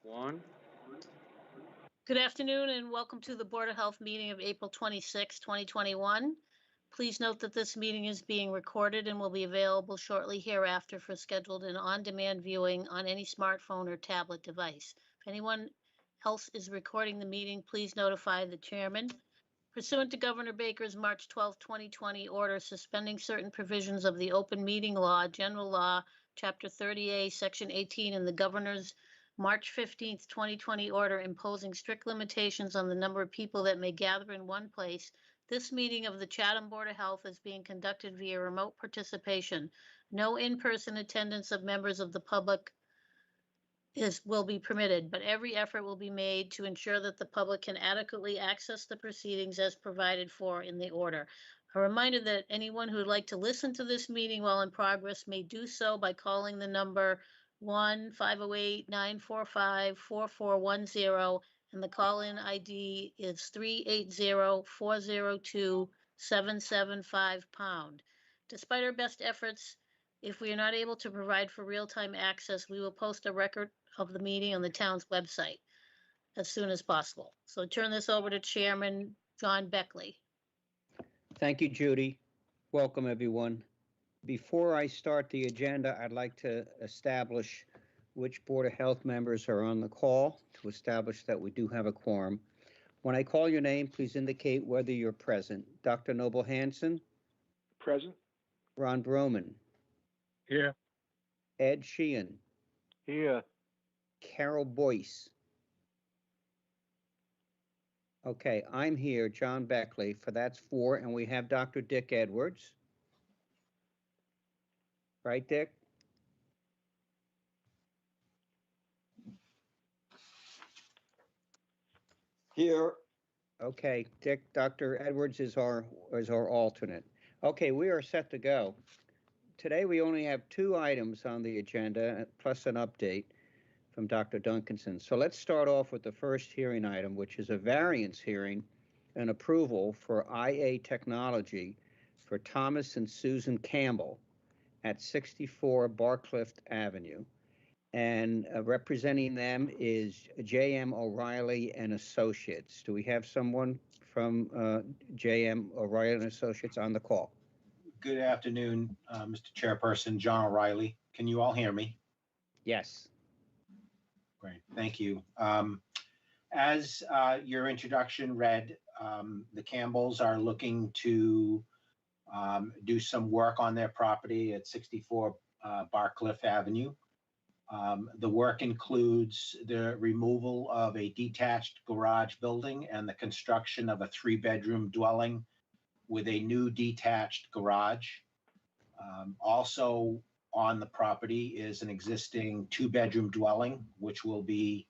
One. Good afternoon and welcome to the Board of Health meeting of April 26, 2021. Please note that this meeting is being recorded and will be available shortly hereafter for scheduled and on-demand viewing on any smartphone or tablet device. If anyone else is recording the meeting, please notify the chairman. Pursuant to Governor Baker's March 12, 2020 order suspending certain provisions of the Open Meeting Law, General Law, Chapter 30A, Section 18, and the Governor's March 15, 2020 order imposing strict limitations on the number of people that may gather in one place, this meeting of the Chatham Board of Health is being conducted via remote participation. No in-person attendance of members of the public will be permitted, but every effort will be made to ensure that the public can adequately access the proceedings as provided for in the order. A reminder that anyone who would like to listen to this meeting while in progress may do so by calling the number 1-508-945-4410, and the call-in ID is 380-402-775#. Despite our best efforts, if we are not able to provide for real-time access, we will post a record of the meeting on the town's website as soon as possible. So turn this over to Chairman John Beckley. Thank you, Judy. Welcome, everyone. Before I start the agenda, I'd like to establish which Board of Health members are on the call to establish that we do have a quorum. When I call your name, please indicate whether you're present. Dr. Noble Hanson? Present. Ron Broman? Here. Ed Sheehan? Here. Carol Boyce? Okay, I'm here, John Beckley, for that's 4, and we have Dr. Dick Edwards. Right, Dick? Here. Okay, Dick, Dr. Edwards is our alternate. Okay, we are set to go. Today we only have 2 items on the agenda, plus an update from Dr. Duncanson. So let's start off with the first hearing item, which is a variance hearing and approval for IA Technology for Thomas and Susan Campbell at 64 Barcliff Avenue. And representing them is J.M. O'Reilly and Associates. Do we have someone from J.M. O'Reilly and Associates on the call? Good afternoon, Mr. Chairperson, John O'Reilly. Can you all hear me? Yes. Great, thank you. As your introduction read, the Campbells are looking to do some work on their property at 64 Barcliff Avenue. The work includes the removal of a detached garage building and the construction of a 3-bedroom dwelling with a new detached garage. Also on the property is an existing 2-bedroom dwelling, which will be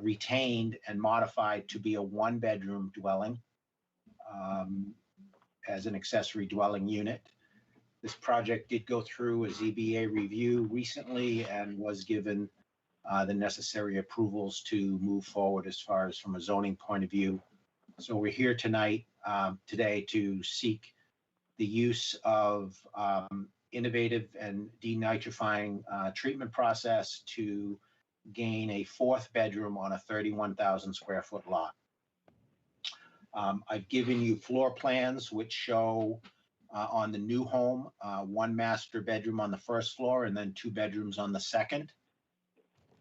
retained and modified to be a 1-bedroom dwelling as an accessory dwelling unit. This project did go through a ZBA review recently and was given the necessary approvals to move forward as far as from a zoning point of view. So we're here today to seek the use of innovative and denitrifying treatment process to gain a 4th bedroom on a 31,000 square foot lot. I've given you floor plans which show on the new home, 1 master bedroom on the 1st floor and then 2 bedrooms on the 2nd.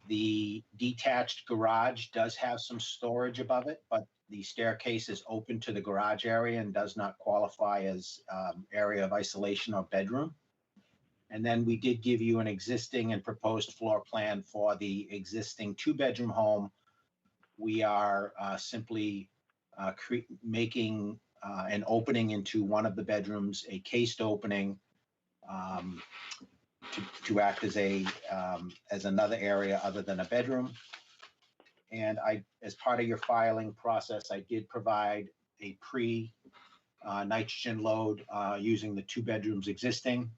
The detached garage does have some storage above it, but the staircase is open to the garage area and does not qualify as area of isolation or bedroom. And then we did give you an existing and proposed floor plan for the existing 2-bedroom home. We are simply making an opening into one of the bedrooms, a cased opening to act as another area other than a bedroom. And as part of your filing process, I did provide a pre-nitrogen load using the 2 bedrooms existing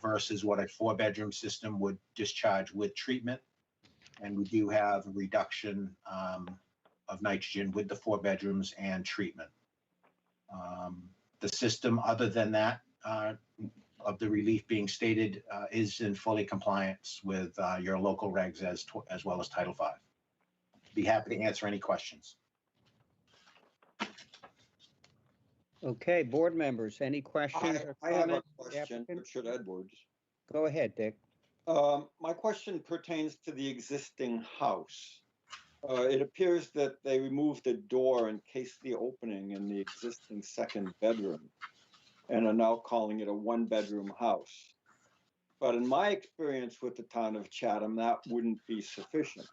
versus what a 4-bedroom system would discharge with treatment. And we do have a reduction of nitrogen with the 4 bedrooms and treatment. The system, other than that, of the relief being stated, is in fully compliance with your local regs as well as Title V. be happy to answer any questions. Okay, board members, any questions or I have a comments? for the question, applicant? Richard Edwards. Go ahead, Dick. My question pertains to the existing house. It appears that they removed the door and cased the opening in the existing second bedroom and are now calling it a one-bedroom house. But in my experience with the town of Chatham, that wouldn't be sufficient.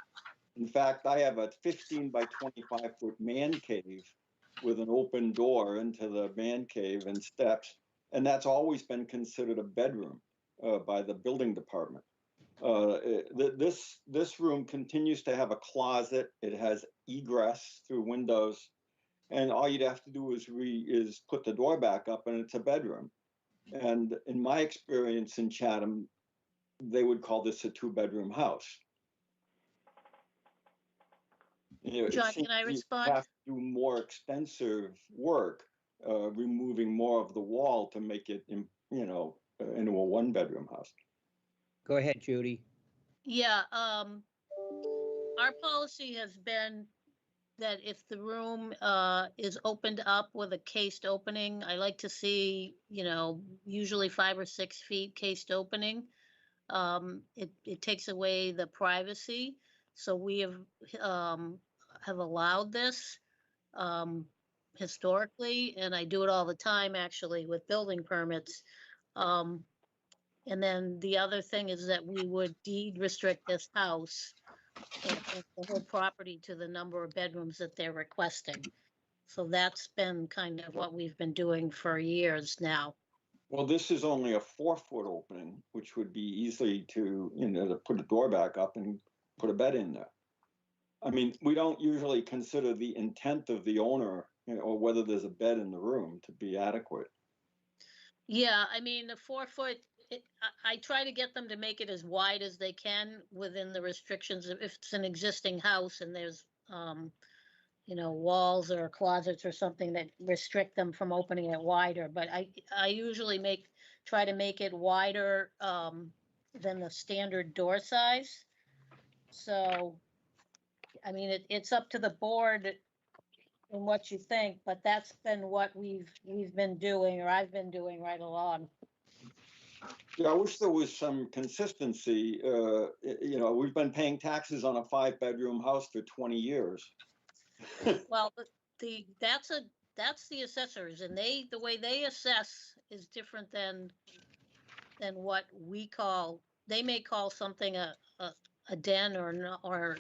In fact, I have a 15 by 25-foot man cave with an open door into the man cave and steps, and that's always been considered a bedroom by the building department. This room continues to have a closet. It has egress through windows, and all you'd have to do is put the door back up, and it's a bedroom. And in my experience in Chatham, they would call this a two-bedroom house. You know, it John, seems can I you respond? have to do more expensive work, removing more of the wall to make it, into a one-bedroom house. Go ahead, Judy. Yeah, our policy has been that if the room is opened up with a cased opening, I like to see, usually 5 or 6 feet cased opening. It takes away the privacy. So we have allowed this historically, and I do it all the time actually with building permits. And then the other thing is that we would deed restrict this house and the whole property to the number of bedrooms that they're requesting. So that's been kind of what we've been doing for years now. Well, this is only a 4-foot opening, which would be easy to put a door back up and put a bed in there. I mean, we don't usually consider the intent of the owner, or whether there's a bed in the room to be adequate. Yeah, I mean, the 4-foot, I try to get them to make it as wide as they can within the restrictions. If it's an existing house and there's, walls or closets or something that restrict them from opening it wider. But I usually try to make it wider than the standard door size. So, I mean, it's up to the board and what you think, but that's been what we've been doing, or I've been doing right along. Yeah, I wish there was some consistency. We've been paying taxes on a 5-bedroom house for 20 years. Well, that's the assessors, and the way they assess is different than what we call. They may call something a den or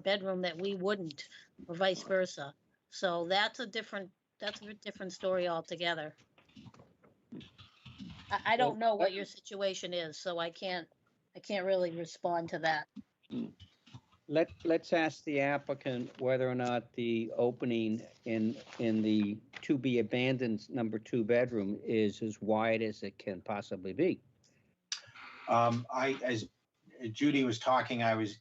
bedroom that we wouldn't, or vice versa. So that's a different story altogether. I don't know what your situation is, so I can't really respond to that. Let's ask the applicant whether or not the opening in the to be abandoned number 2 bedroom is as wide as it can possibly be. As Judy was talking, I was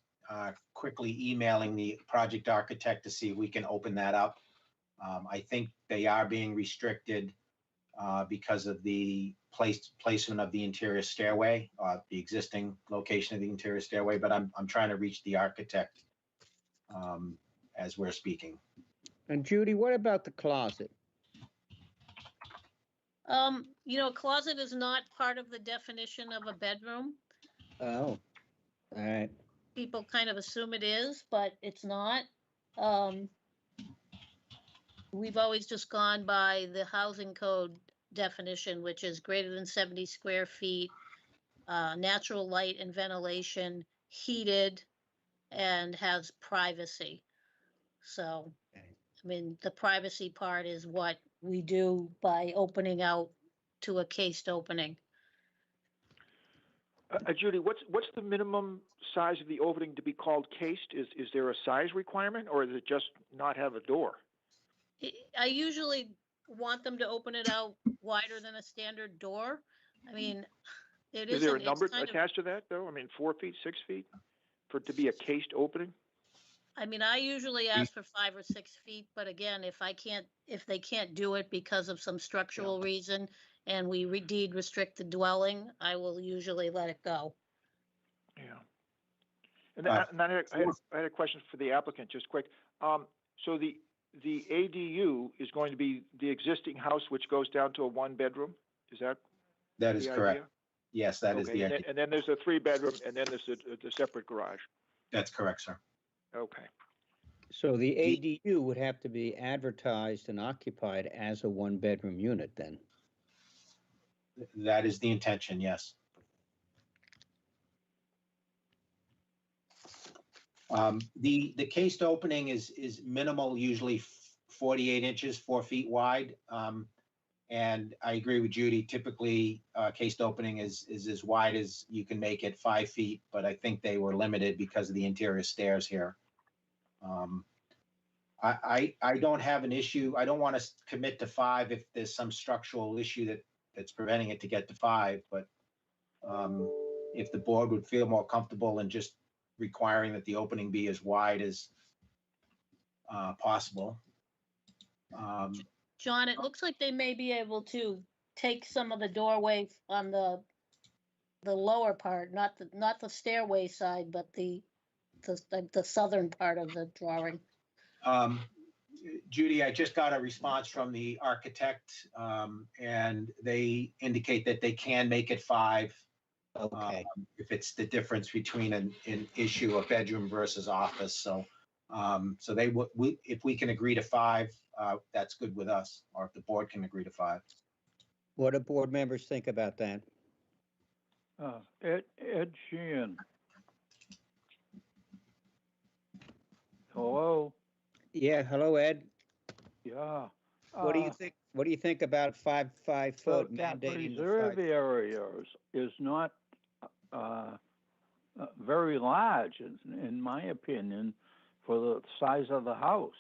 quickly emailing the project architect to see if we can open that up. I think they are being restricted because of the placement of the interior stairway, the existing location of the interior stairway, but I'm trying to reach the architect as we're speaking. And Judy, what about the closet? Closet is not part of the definition of a bedroom. Oh, all right. People kind of assume it is, but it's not. We've always just gone by the housing code definition, which is greater than 70 square feet, natural light and ventilation, heated, and has privacy. So, I mean, the privacy part is what we do by opening out to a cased opening. Judy, what's the minimum size of the opening to be called cased? Is there a size requirement, or is it just not have a door? I usually want them to open it out wider than a standard door. I mean, Is there a number attached to that, though? I mean, 4 feet, 6 feet for it to be a cased opening? I mean, I usually ask for 5 or 6 feet, but again, if they can't do it because of some structural reason and we deed restrict the dwelling, I will usually let it go. Yeah. And then I had a question for the applicant, just quick. So the ADU is going to be the existing house, which goes down to a one-bedroom? Is that That is the correct. idea? Yes, that is Okay, the idea. and then there's a three-bedroom, and then there's the separate garage. That's correct, sir. Okay. So the ADU would have to be advertised and occupied as a one-bedroom unit then? That is the intention, yes. The cased opening is minimal, usually 48 inches, 4 feet wide. And I agree with Judy. Typically, cased opening is as wide as you can make it, 5 feet. But I think they were limited because of the interior stairs here. I don't have an issue. I don't want to commit to 5 if there's some structural issue that's preventing it to get to 5. But if the board would feel more comfortable in just requiring that the opening be as wide as possible. John, it looks like they may be able to take some of the doorway on the lower part, not the stairway side, but the southern part of the drawing. Judy, I just got a response from the architect, and they indicate that they can make it 5. Okay. If it's the difference between an issue of bedroom versus office. So they would, if we can agree to 5, that's good with us, or if the board can agree to 5. What do board members think about that? Ed Sheehan. Hello. Yeah, hello, Ed. Yeah. What do you think? What do you think about 5 foot That mandating the reserve 5? area is not very large, in my opinion, for the size of the house.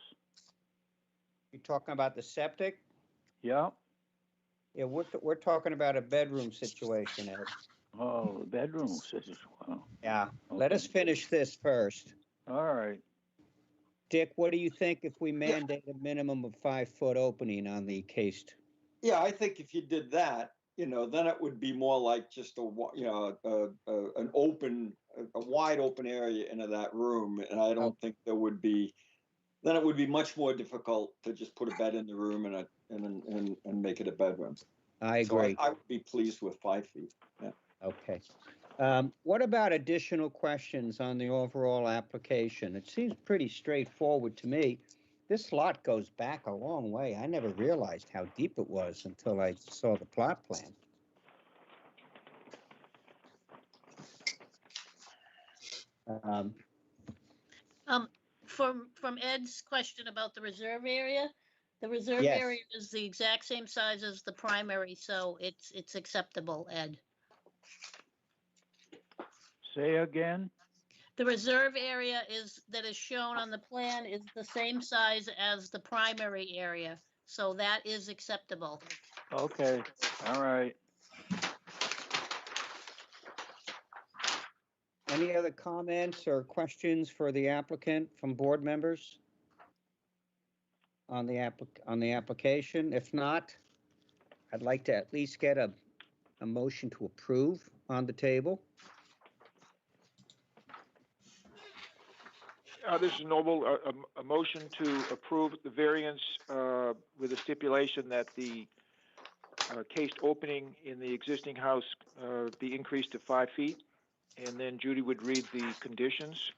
You talking about the septic? Yeah. Yeah, we're talking about a bedroom situation, Ed. Oh, the bedrooms as well. Yeah. Let us finish this first. All right. Dick, what do you think if we mandate a minimum of 5 foot opening on the cased? Yeah, I think if you did that, then it would be more like just an wide open area into that room, and I don't think there would be. Then it would be much more difficult to just put a bed in the room and make it a bedroom. I agree. So I would be pleased with 5 feet. Yeah. Okay. What about additional questions on the overall application? It seems pretty straightforward to me. This lot goes back a long way. I never realized how deep it was until I saw the plot plan. From Ed's question about the reserve area, the reserve Yes. area is the exact same size as the primary, so it's acceptable, Ed. Say again. The reserve area that is shown on the plan is the same size as the primary area, so that is acceptable. Okay. All right. Any other comments or questions for the applicant from board members on the application? If not, I'd like to at least get a motion to approve on the table. This is Noble. A motion to approve the variance with a stipulation that the cased opening in the existing house be increased to 5 feet. And then Judy would read the conditions.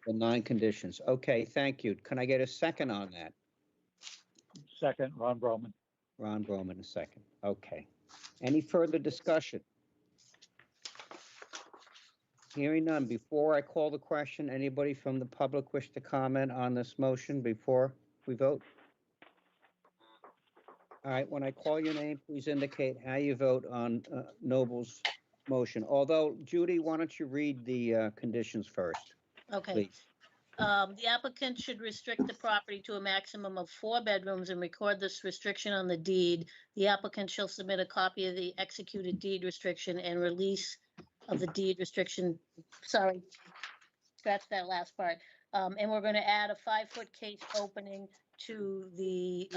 The 9 conditions. Okay, thank you. Can I get a second on that? Second, Ron Broman. Ron Broman, a second. Okay. Any further discussion? Hearing none. Before I call the question, anybody from the public wish to comment on this motion before we vote? All right, when I call your name, please indicate how you vote on Noble's motion. Although, Judy, why don't you read the conditions first, Okay. please? The applicant should restrict the property to a maximum of 4 bedrooms and record this restriction on the deed. The applicant shall submit a copy of the executed deed restriction and release of the deed restriction. Sorry, scratch that last part. And we're going to add a 5 foot case opening to the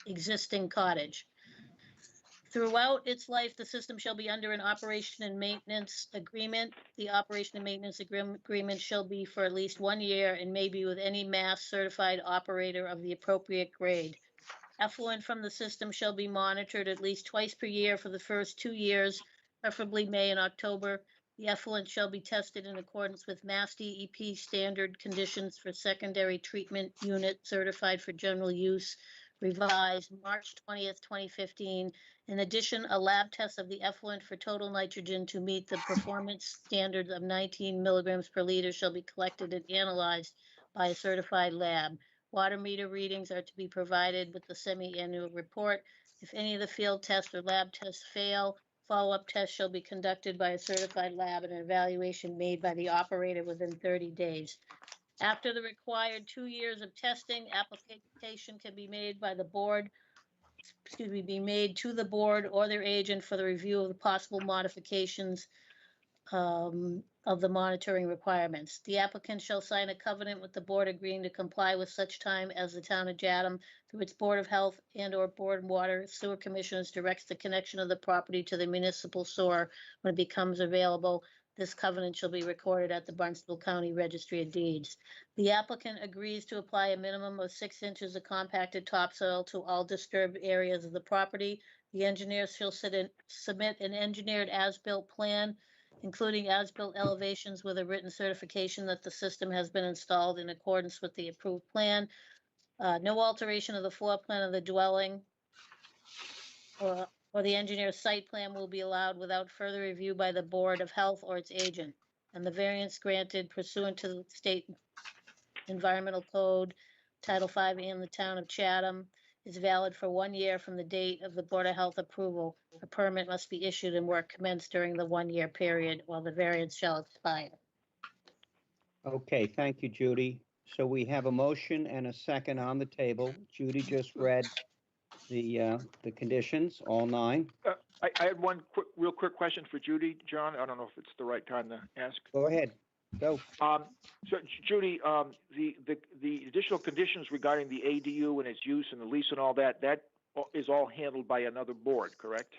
existing cottage. Throughout its life, the system shall be under an operation and maintenance agreement. The operation and maintenance agreement shall be for at least 1 year and may be with any mass certified operator of the appropriate grade. Effluent from the system shall be monitored at least twice per year for the first 2 years, preferably May and October. The effluent shall be tested in accordance with Mass DEP standard conditions for secondary treatment unit certified for general use, revised March 20th, 2015. In addition, a lab test of the effluent for total nitrogen to meet the performance standards of 19 milligrams per liter shall be collected and analyzed by a certified lab. Water meter readings are to be provided with the semi-annual report. If any of the field tests or lab tests fail, follow-up tests shall be conducted by a certified lab and an evaluation made by the operator within 30 days. After the required 2 years of testing, application can be made by the board, be made to the board or their agent for the review of the possible modifications of the monitoring requirements. The applicant shall sign a covenant with the board agreeing to comply with such time as the town of Chatham, through its Board of Health and/or Board of Water Sewer Commissioners, directs the connection of the property to the municipal sewer when it becomes available. This covenant shall be recorded at the Barnstable County Registry of Deeds. The applicant agrees to apply a minimum of 6 inches of compacted topsoil to all disturbed areas of the property. The engineer shall submit an engineered as-built plan, including as-built elevations with a written certification that the system has been installed in accordance with the approved plan. No alteration of the floor plan of the dwelling or the engineer's site plan will be allowed without further review by the Board of Health or its agent. And the variance granted pursuant to the State Environmental Code, Title V, and the Town of Chatham is valid for 1 year from the date of the Board of Health approval. A permit must be issued and work commenced during the 1 year period while the variance shall expire. Okay, thank you, Judy. So we have a motion and a second on the table. Judy just read the conditions, all 9. I had one real quick question for Judy, John. I don't know if it's the right time to ask. Go ahead, go. So Judy, the additional conditions regarding the ADU and its use and the lease and all that, that is all handled by another board, correct?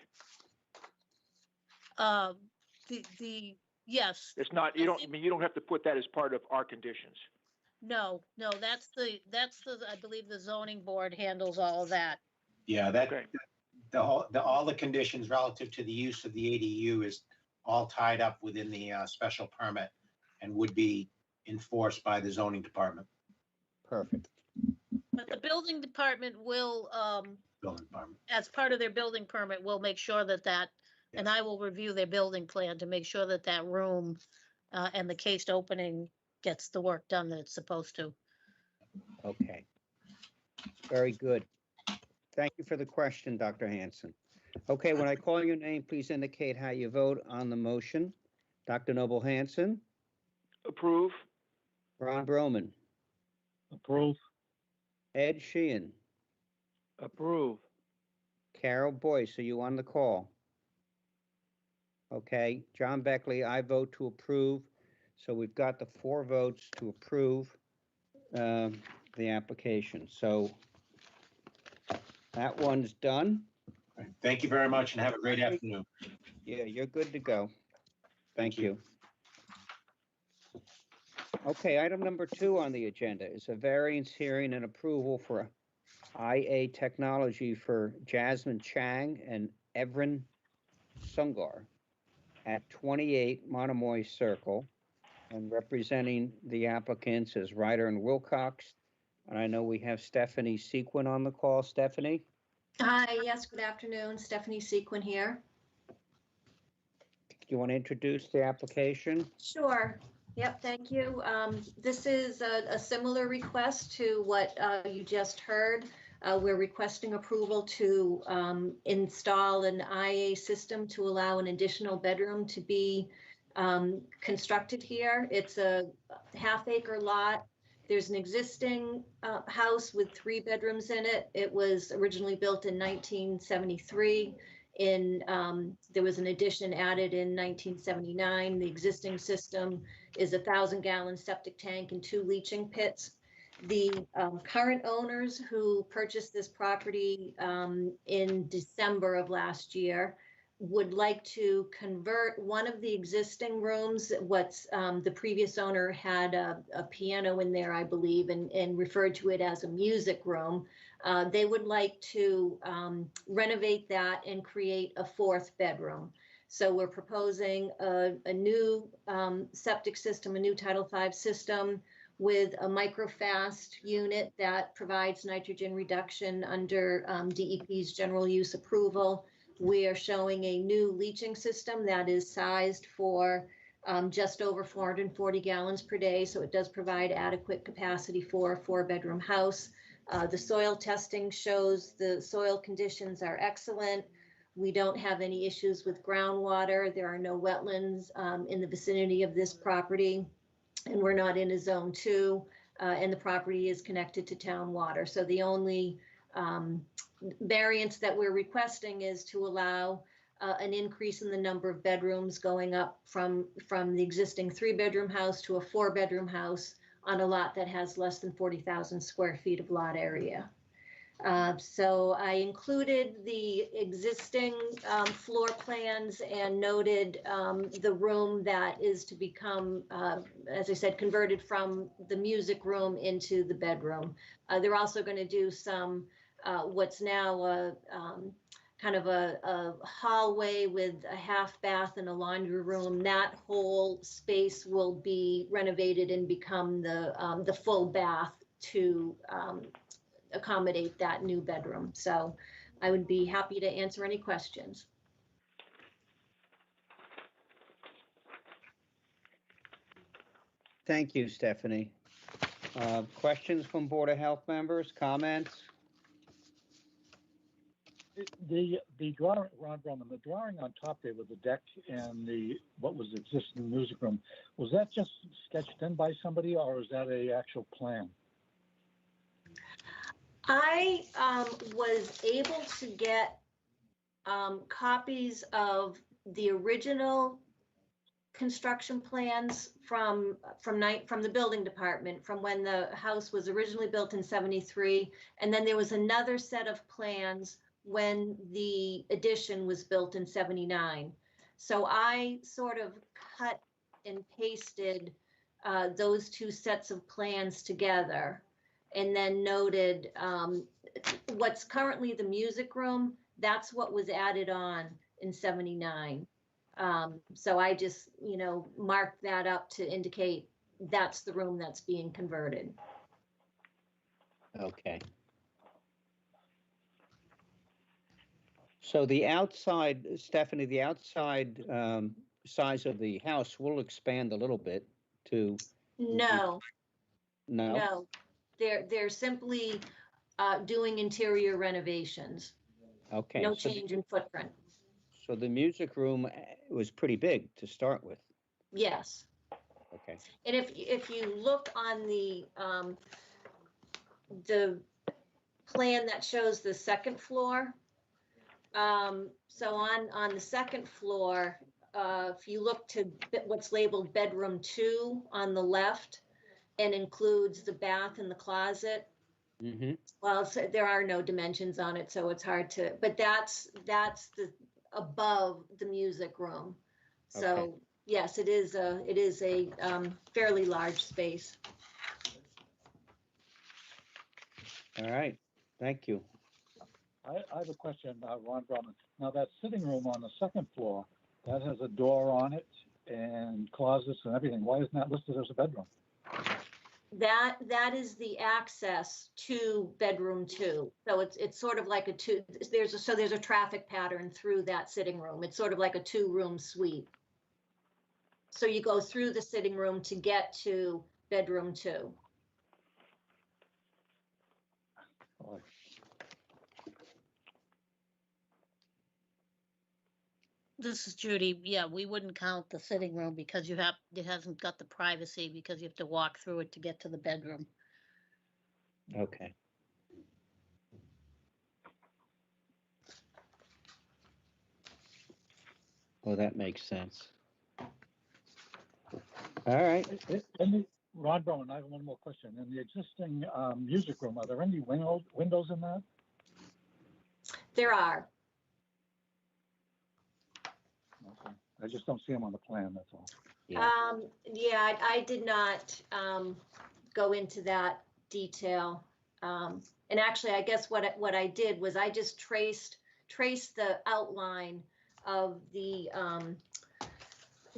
Yes. It's not, you don't have to put that as part of our conditions. No, that's the, I believe the zoning board handles all of that. Yeah, Okay. all the conditions relative to the use of the ADU is all tied up within the special permit and would be enforced by the zoning department. Perfect. But the building department will, Building department. as part of their building permit, will make sure that, and I will review their building plan to make sure that that room and the cased opening gets the work done that it's supposed to. Okay. Very good. Thank you for the question, Dr. Hanson. Okay, when I call your name, please indicate how you vote on the motion. Dr. Noble Hanson, Approve. Ron Broman, Approve. Ed Sheehan, Approve. Carol Boyce, are you on the call? Okay, John Beckley, I vote to approve. So we've got the 4 votes to approve the application. So that one's done. Thank you very much and have a great afternoon. Yeah, you're good to go. Thank you. Okay, item number 2 on the agenda is a variance hearing and approval for IA Technology for Jasmine Chang and Evren Sungar at 28 Monomoy Circle, and representing the applicants is Ryder and Wilcox. And I know we have Stephanie Sequin on the call. Stephanie? Hi, yes, good afternoon. Stephanie Sequin here. Do you want to introduce the application? Sure. Yep, thank you. This is a similar request to what you just heard. We're requesting approval to install an IA system to allow an additional bedroom to be constructed here. It's a half-acre lot. There's an existing house with 3 bedrooms in it. It was originally built in 1973. There was an addition added in 1979. The existing system is a 1,000-gallon septic tank and 2 leaching pits. The current owners who purchased this property in December of last year would like to convert one of the existing rooms. The previous owner had a piano in there, I believe, and referred to it as a music room. They would like to renovate that and create a fourth bedroom. So we're proposing a new septic system, a new Title V system with a microfast unit that provides nitrogen reduction under DEP's general use approval. We are showing a new leaching system that is sized for just over 440 gallons per day. So it does provide adequate capacity for a 4-bedroom house. The soil testing shows the soil conditions are excellent. We don't have any issues with groundwater. There are no wetlands in the vicinity of this property, and we're not in a zone 2, and the property is connected to town water. So the only variance that we're requesting is to allow an increase in the number of bedrooms, going up from the existing 3-bedroom house to a 4-bedroom house on a lot that has less than 40,000 square feet of lot area. So I included the existing floor plans and noted the room that is to become, as I said, converted from the music room into the bedroom. They're also going to do some what's now a kind of a hallway with a half bath and a laundry room. That whole space will be renovated and become the full bath to accommodate that new bedroom. So I would be happy to answer any questions. Thank you, Stephanie. Questions from Board of Health members, comments? The drawing, Ron Broman, the drawing on top there with the deck and what was existing music room, was that just sketched in by somebody, or is that a actual plan? I was able to get copies of the original construction plans from the building department, from when the house was originally built in '73, and then there was another set of plans when the addition was built in '79. So I sort of cut and pasted those two sets of plans together, and then noted what's currently the music room. That's what was added on in '79. So I just, marked that up to indicate that's the room that's being converted. Okay. So the outside, Stephanie, the outside size of the house will expand a little bit to. No. No? No, they're simply doing interior renovations. Okay. No change in footprint. So the music room was pretty big to start with. Yes. Okay. And if you look on the plan that shows the second floor, so on the second floor, if you look to what's labeled bedroom 2 on the left, and includes the bath and the closet. Mm-hmm. Well, there are no dimensions on it, so it's hard to, but that's the above the music room. So Okay. yes, it is a fairly large space. All right. Thank you. I have a question, Ron Broman. Now that sitting room on the second floor, that has a door on it and closets and everything. Why isn't that listed as a bedroom? That is the access to bedroom 2. So it's sort of like there's a traffic pattern through that sitting room. It's sort of like a 2-room suite. So you go through the sitting room to get to bedroom 2. Oh, This is Judy. Yeah, we wouldn't count the sitting room because it hasn't got the privacy because you have to walk through it to get to the bedroom. Okay. Well, that makes sense. All right. In Ron Brown, I have one more question. In the existing music room, are there any windows in that? There are. Okay. I just don't see them on the plan, that's all. Yeah. Yeah, I did not go into that detail. And actually, I guess what I did was I just traced the outline of the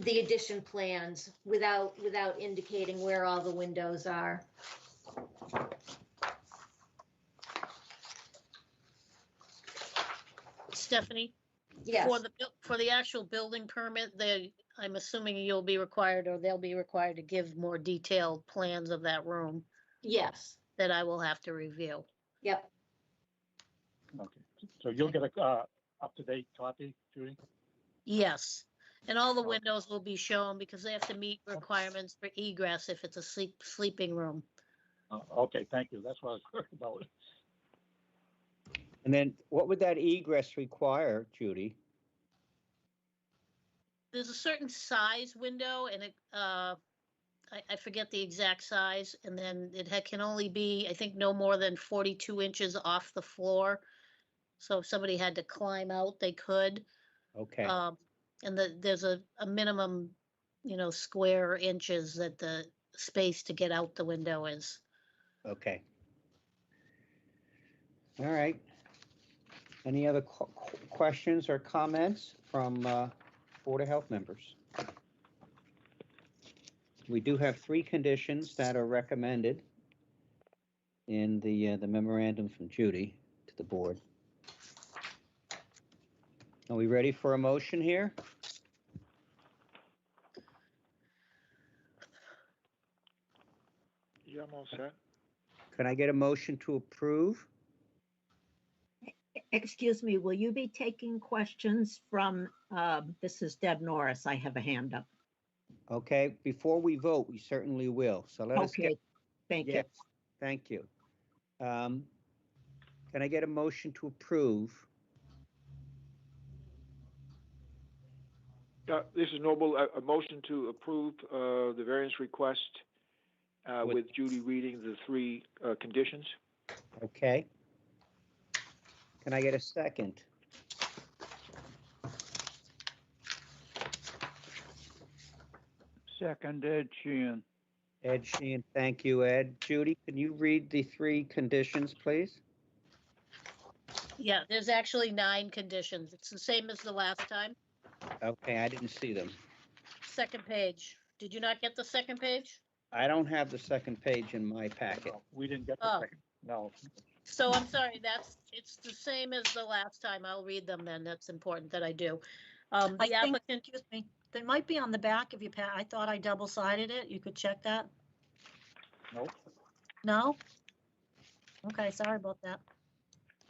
addition plans without indicating where all the windows are. Stephanie? Yes. For the actual building permit, I'm assuming you'll be required, or they'll be required to give more detailed plans of that room Yes. that I will have to review. Yep. Okay. So you'll get a up-to-date copy, Judy? Yes, and all the Okay. windows will be shown because they have to meet requirements for egress if it's a sleeping room. Okay, thank you. That's what I was worried about. And then what would that egress require, Judy? There's a certain size window, and I forget the exact size, and then can only be, I think, no more than 42 inches off the floor. So if somebody had to climb out, they could. Okay. And there's a minimum, square inches that the space to get out the window is. Okay. All right. Any other questions or comments from Board of Health members? We do have 3 conditions that are recommended in the memorandum from Judy to the board. Are we ready for a motion here? Yeah, I'm all set. Can I get a motion to approve? Excuse me, will you be taking questions from, this is Deb Norris, I have a hand up. Okay, before we vote, we certainly will. So let us get. Okay, thank you. Yes, thank you. Can I get a motion to approve? This is Noble. A motion to approve the variance request with Judy reading the 3 conditions. Okay. Can I get a second? Second, Ed Sheehan. Ed Sheehan, thank you, Ed. Judy, can you read the 3 conditions, please? Yeah, there's actually 9 conditions. It's the same as the last time. Okay, I didn't see them. Second page. Did you not get the second page? I don't have the second page in my packet. No, we didn't get the Oh. second. No. So I'm sorry, it's the same as the last time. I'll read them then. That's important that I do. I The think, applicant, excuse me, they might be on the back if you I thought I double-sided it. You could check that. Nope. No? Okay, sorry about that.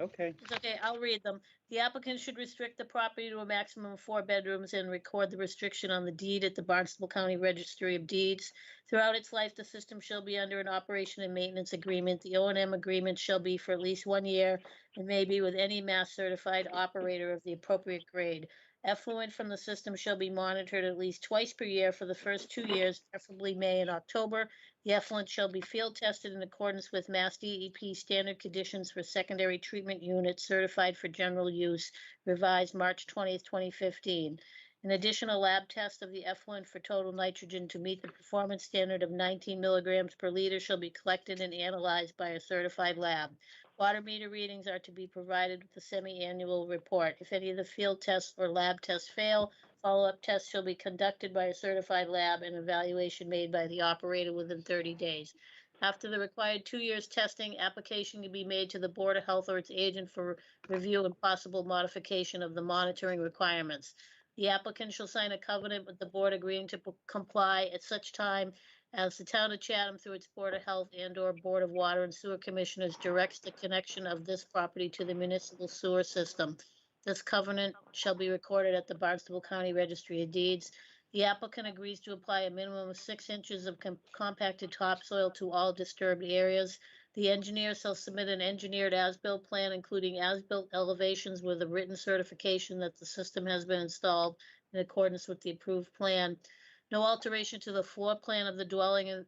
Okay, it's okay, I'll read them. The applicant should restrict the property to a maximum of 4 bedrooms and record the restriction on the deed at the Barnstable County Registry of Deeds. Throughout its life, the system shall be under an operation and maintenance agreement. The O&M agreement shall be for at least 1 year and may be with any mass certified operator of the appropriate grade. Effluent from the system shall be monitored at least twice per year for the first 2 years, preferably May and October. The effluent shall be field tested in accordance with Mass DEP standard conditions for secondary treatment units certified for general use, revised March 20th, 2015. An additional lab test of the effluent for total nitrogen to meet the performance standard of 19 milligrams per liter shall be collected and analyzed by a certified lab. Water meter readings are to be provided with the semi-annual report. If any of the field tests or lab tests fail, follow-up tests shall be conducted by a certified lab and evaluation made by the operator within 30 days. After the required 2 years testing, application can be made to the Board of Health or its agent for review and possible modification of the monitoring requirements. The applicant shall sign a covenant with the board agreeing to comply at such time as the town of Chatham through its Board of Health and/or Board of Water and Sewer Commissioners directs the connection of this property to the municipal sewer system. This covenant shall be recorded at the Barnstable County Registry of Deeds. The applicant agrees to apply a minimum of 6 inches of compacted topsoil to all disturbed areas. The engineer shall submit an engineered as-built plan, including as-built elevations with a written certification that the system has been installed in accordance with the approved plan. No alteration to the floor plan of the dwelling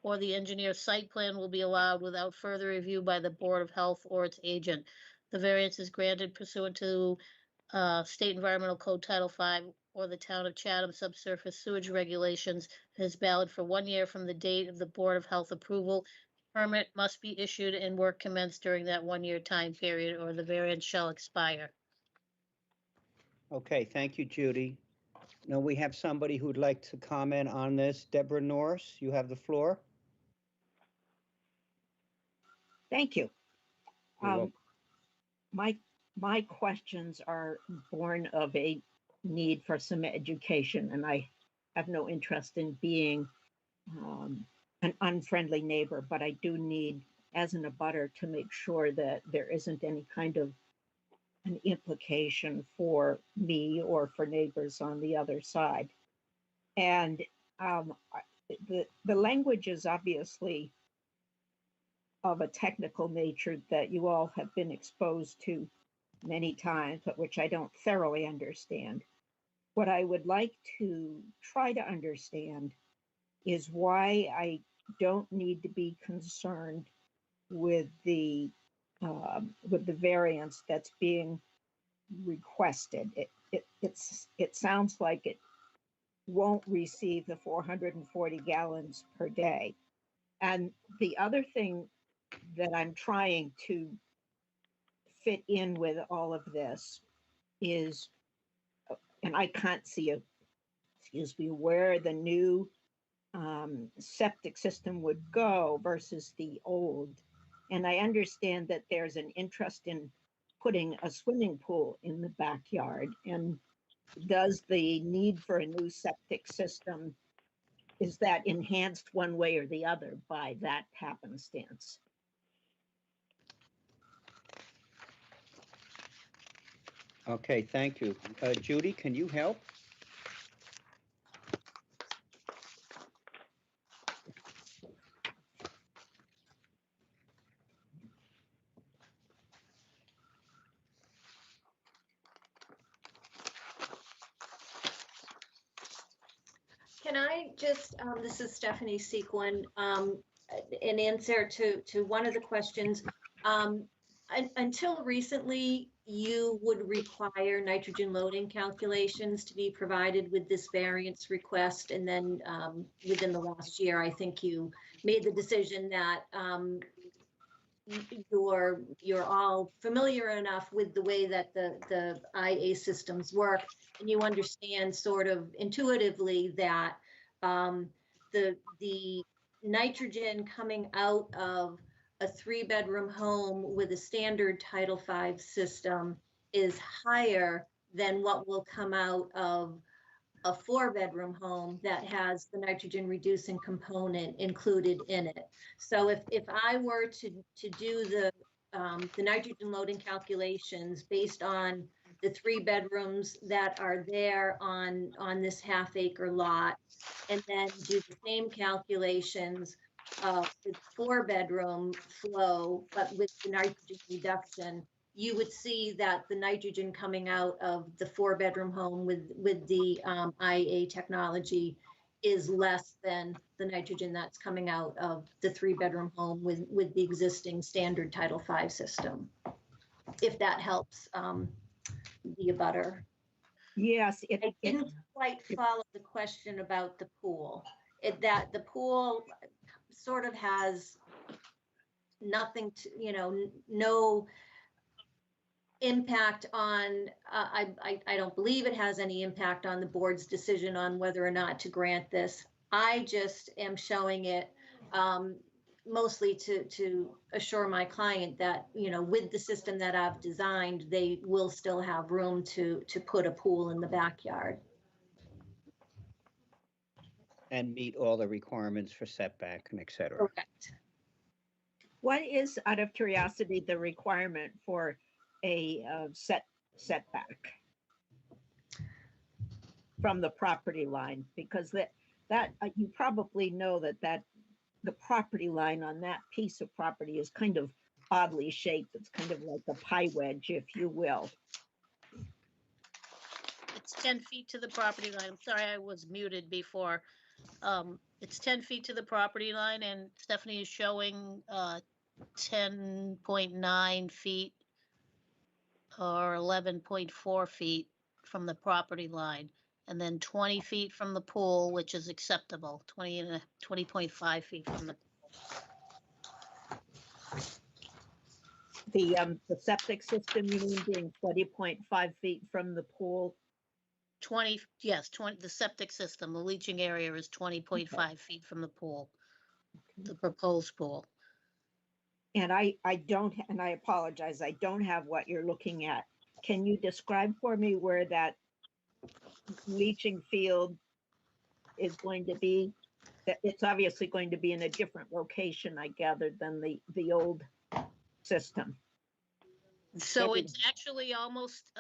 or the engineer's site plan will be allowed without further review by the Board of Health or its agent. The variance is granted pursuant to State Environmental Code Title V or the Town of Chatham subsurface sewage regulations and is valid for 1 year from the date of the Board of Health approval. Permit must be issued and work commenced during that 1 year time period, or the variance shall expire. Okay, thank you, Judy. Now we have somebody who'd like to comment on this. Deborah Norris, you have the floor. Thank you. You're welcome. My questions are born of a need for some education, and I have no interest in being an unfriendly neighbor, but I do need, as an abutter, to make sure that there isn't any kind of an implication for me or for neighbors on the other side. And the language is obviously of a technical nature that you all have been exposed to many times, but which I don't thoroughly understand. What I would like to try to understand is why I don't need to be concerned with the variance that's being requested. It sounds like it won't receive the 440 gallons per day. And the other thing that I'm trying to fit in with all of this is, and I can't see where the new septic system would go versus the old. And I understand that there's an interest in putting a swimming pool in the backyard. And does the need for a new septic system, is that enhanced one way or the other by that happenstance? Okay, thank you. Judy, can you help? Can I just, this is Stephanie Sequin, in answer to one of the questions. Until recently, you would require nitrogen loading calculations to be provided with this variance request. And then within the last year, I think you made the decision that you're all familiar enough with the way that the IA systems work, and you understand sort of intuitively that the nitrogen coming out of a 3-bedroom home with a standard Title V system is higher than what will come out of a 4-bedroom home that has the nitrogen reducing component included in it. So if I were to do the nitrogen loading calculations based on the 3 bedrooms that are there on this half-acre lot, and then do the same calculations with 4-bedroom flow, but with the nitrogen reduction, you would see that the nitrogen coming out of the 4-bedroom home with the IEA technology is less than the nitrogen that's coming out of the 3-bedroom home with the existing standard Title V system, if that helps the abutter. Yes. I didn't quite follow the question about the pool. That the pool sort of has nothing to, no impact on, I don't believe it has any impact on the board's decision on whether or not to grant this. I just am showing it mostly to assure my client that, with the system that I've designed, they will still have room to put a pool in the backyard. And meet all the requirements for setback and et cetera. Correct. What is, out of curiosity, the requirement for a setback from the property line? Because that you probably know that the property line on that piece of property is kind of oddly shaped. It's kind of like a pie wedge, if you will. It's 10 feet to the property line. I'm sorry, I was muted before. It's 10 feet to the property line, and Stephanie is showing 10.9 feet or 11.4 feet from the property line, and then 20 feet from the pool, which is acceptable, 20.5 feet from the. The septic system, you mean being 20.5 feet from the pool? 20, yes, 20, the septic system, the leaching area is 20.5 feet from the pool, the proposed pool. And I don't, and I apologize, I don't have what you're looking at. Can you describe for me where that leaching field is going to be? It's obviously going to be in a different location, I gathered, than the old system. So it's actually almost,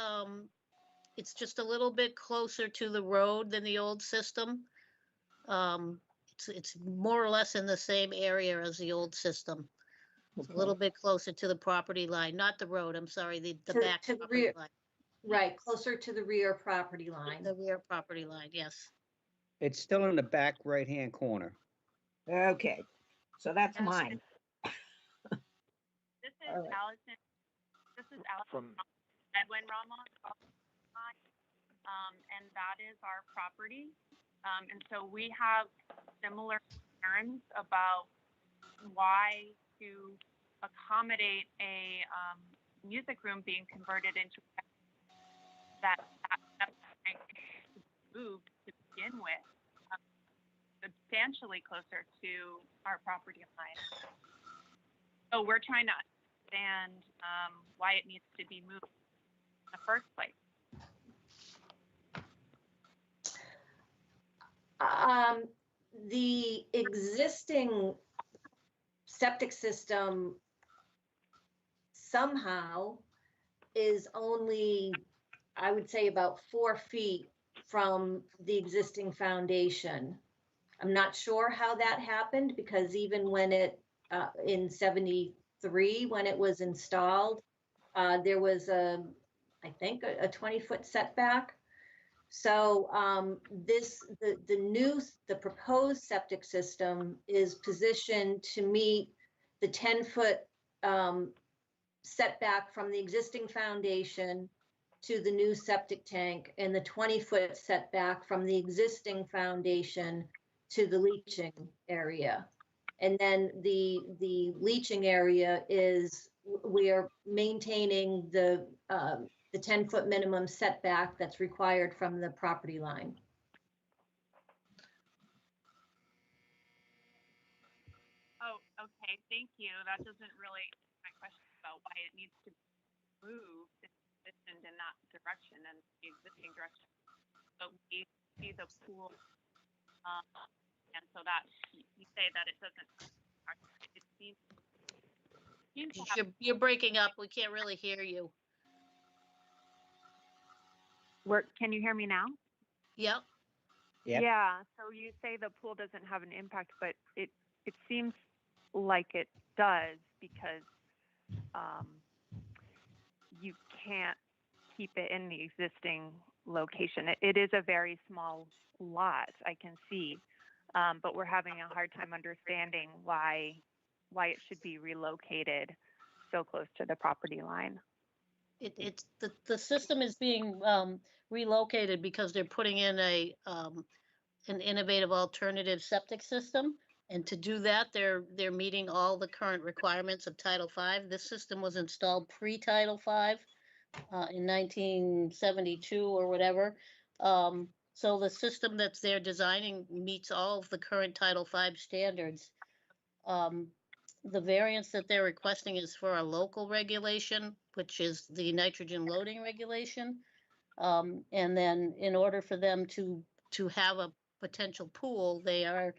it's just a little bit closer to the road than the old system. It's more or less in the same area as the old system. It's a little bit closer to the property line, not the road, I'm sorry, the back To the property rear, line. right, closer to the rear property line. The rear property line, yes. It's still in the back right-hand corner. Okay, so that's mine. This is All right. Allison. This is Allison From Edwin Ramos. And that is our property. And so we have similar concerns about why to accommodate a music room being converted into that moved to begin with, substantially closer to our property line. So we're trying to understand why it needs to be moved in the first place. The existing septic system somehow is only, I would say, about 4 feet from the existing foundation. I'm not sure how that happened, because even when it, in 73, when it was installed, there was I think a 20-foot setback. So the proposed septic system is positioned to meet the 10-foot setback from the existing foundation to the new septic tank, and the 20-foot setback from the existing foundation to the leaching area. And then the leaching area is, we are maintaining the 10-foot minimum setback that's required from the property line. Oh, okay, thank you. That doesn't really answer my question about why it needs to be moved and not direction and the existing direction. So we see the pool, and so that you say that it doesn't. It seems to have, You're breaking up. We can't really hear you. can you hear me now? Yep. Yep. Yeah. So you say the pool doesn't have an impact, but it seems like it does, because you can't keep it in the existing location. It is a very small lot, I can see, but we're having a hard time understanding why it should be relocated so close to the property line. It's the system is being relocated because they're putting in an innovative alternative septic system. And to do that, they're meeting all the current requirements of Title V. This system was installed pre-Title V in 1972 or whatever. So the system that's they're designing meets all of the current Title V standards. The variance that they're requesting is for a local regulation, which is the nitrogen loading regulation. And then in order for them to have a potential pool, they are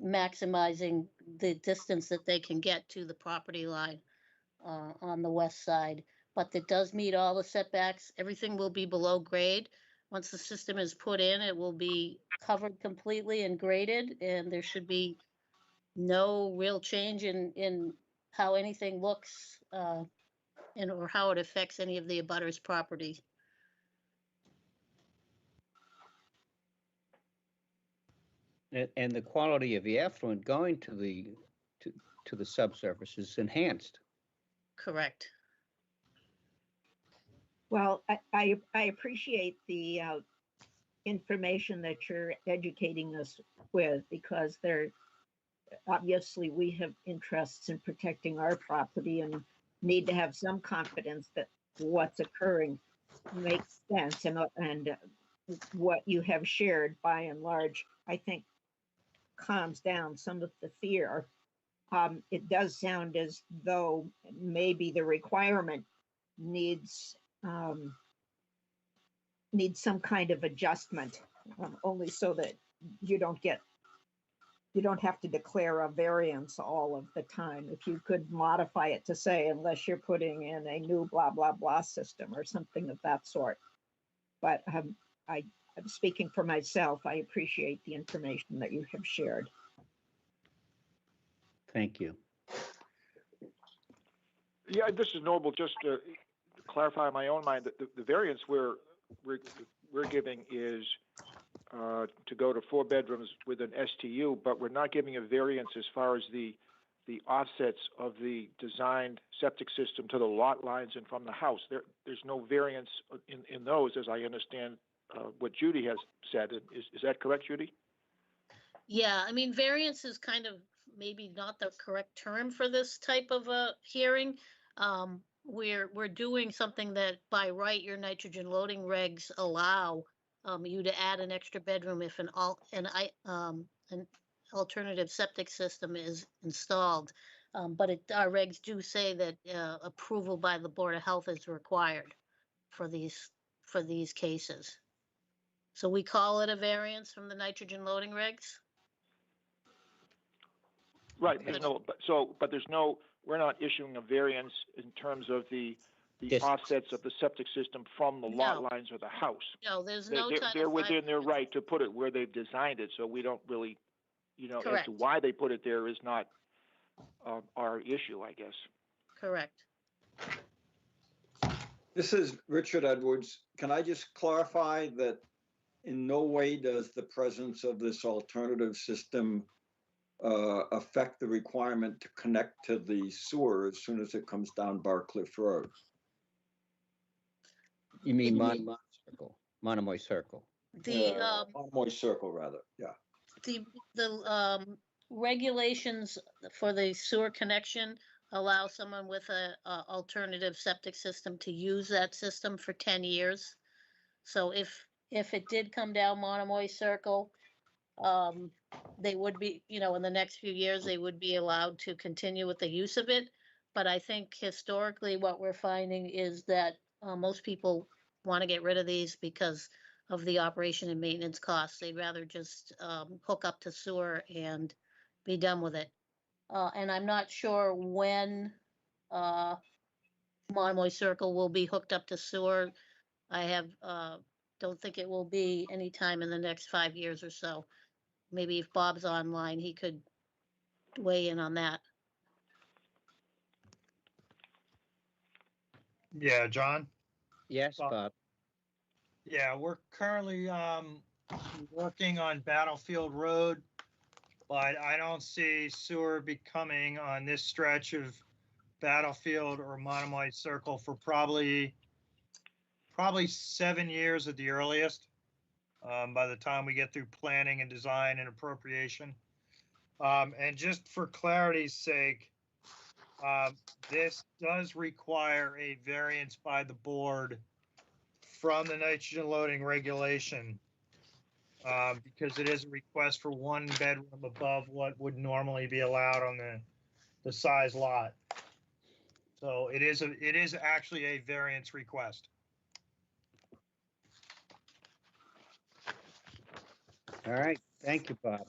maximizing the distance that they can get to the property line on the west side. But it does meet all the setbacks. Everything will be below grade. Once the system is put in, it will be covered completely and graded, and there should be no real change in how anything looks or how it affects any of the abutters' property. And the quality of the effluent going to the subsurface is enhanced. Correct. Well, I appreciate the information that you're educating us with, because obviously we have interests in protecting our property and need to have some confidence that what's occurring makes sense, and what you have shared by and large, I think, calms down some of the fear. It does sound as though maybe the requirement needs some kind of adjustment, only so that you don't have to declare a variance all of the time. If you could modify it to say, unless you're putting in a new blah, blah, blah system or something of that sort. But I'm speaking for myself. I appreciate the information that you have shared. Thank you. Yeah, this is Noble. Just to clarify in my own mind, that the variance we're giving is to go to 4 bedrooms with an STU, but we're not giving a variance as far as the offsets of the designed septic system to the lot lines and from the house. There's no variance in those, as I understand what Judy has said. Is that correct, Judy? Yeah, I mean, variance is kind of maybe not the correct term for this type of a hearing. We're doing something that by right your nitrogen loading regs allow you to add an extra bedroom if an alternative septic system is installed. But our regs do say that approval by the Board of Health is required for these cases. So we call it a variance from the nitrogen loading regs. Right. We're not issuing a variance in terms of the Yes. offsets of the septic system from the lot lines or the house. No, there's no They're within their right to put it where they've designed it, so we don't really, as Correct. to why they put it there is not our issue, I guess. Correct. This is Richard Edwards. Can I just clarify that in no way does the presence of this alternative system affect the requirement to connect to the sewer as soon as it comes down Barcliff Road? You mean Monomoy Circle? Monomoy Circle, rather. Yeah. The regulations for the sewer connection allow someone with a alternative septic system to use that system for 10 years. So if it did come down Monomoy Circle, they would be, in the next few years, they would be allowed to continue with the use of it. But I think historically what we're finding is that most people want to get rid of these because of the operation and maintenance costs. They'd rather just hook up to sewer and be done with it. And I'm not sure when Monomoy Circle will be hooked up to sewer. I don't think it will be anytime in the next 5 years or so. Maybe if Bob's online, he could weigh in on that. Yeah, John? Yes, Bob. Yeah, we're currently working on Battlefield Road, but I don't see sewer becoming on this stretch of Battlefield or Monomoy Circle for probably 7 years at the earliest, by the time we get through planning and design and appropriation. And just for clarity's sake, this does require a variance by the board from the nitrogen loading regulation, because it is a request for 1 bedroom above what would normally be allowed on the size lot. So it is actually a variance request. All right. Thank you, Bob.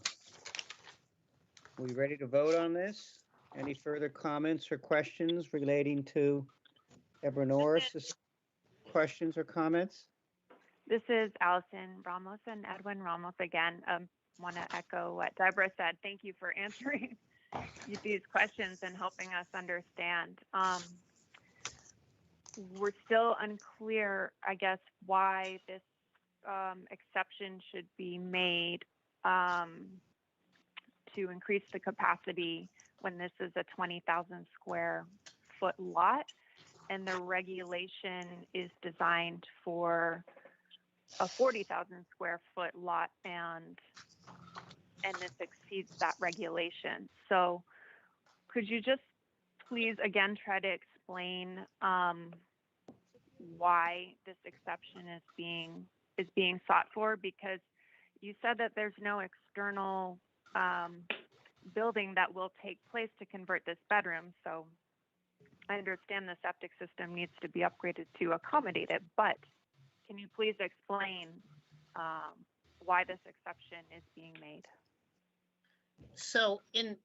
We ready to vote on this? Any further comments or questions relating to Deborah Norris's questions or comments? This is Allison Ramos and Edwin Ramos again. Want to echo what Deborah said. Thank you for answering these questions and helping us understand. We're still unclear, I guess, why this exception should be made. to increase the capacity when this is a 20,000 square foot lot, and the regulation is designed for a 40,000 square foot lot, and this exceeds that regulation. So could you just please again try to explain why this exception is being sought for? Because you said that there's no external building that will take place to convert this bedroom. So I understand the septic system needs to be upgraded to accommodate it, but can you please explain why this exception is being made? So in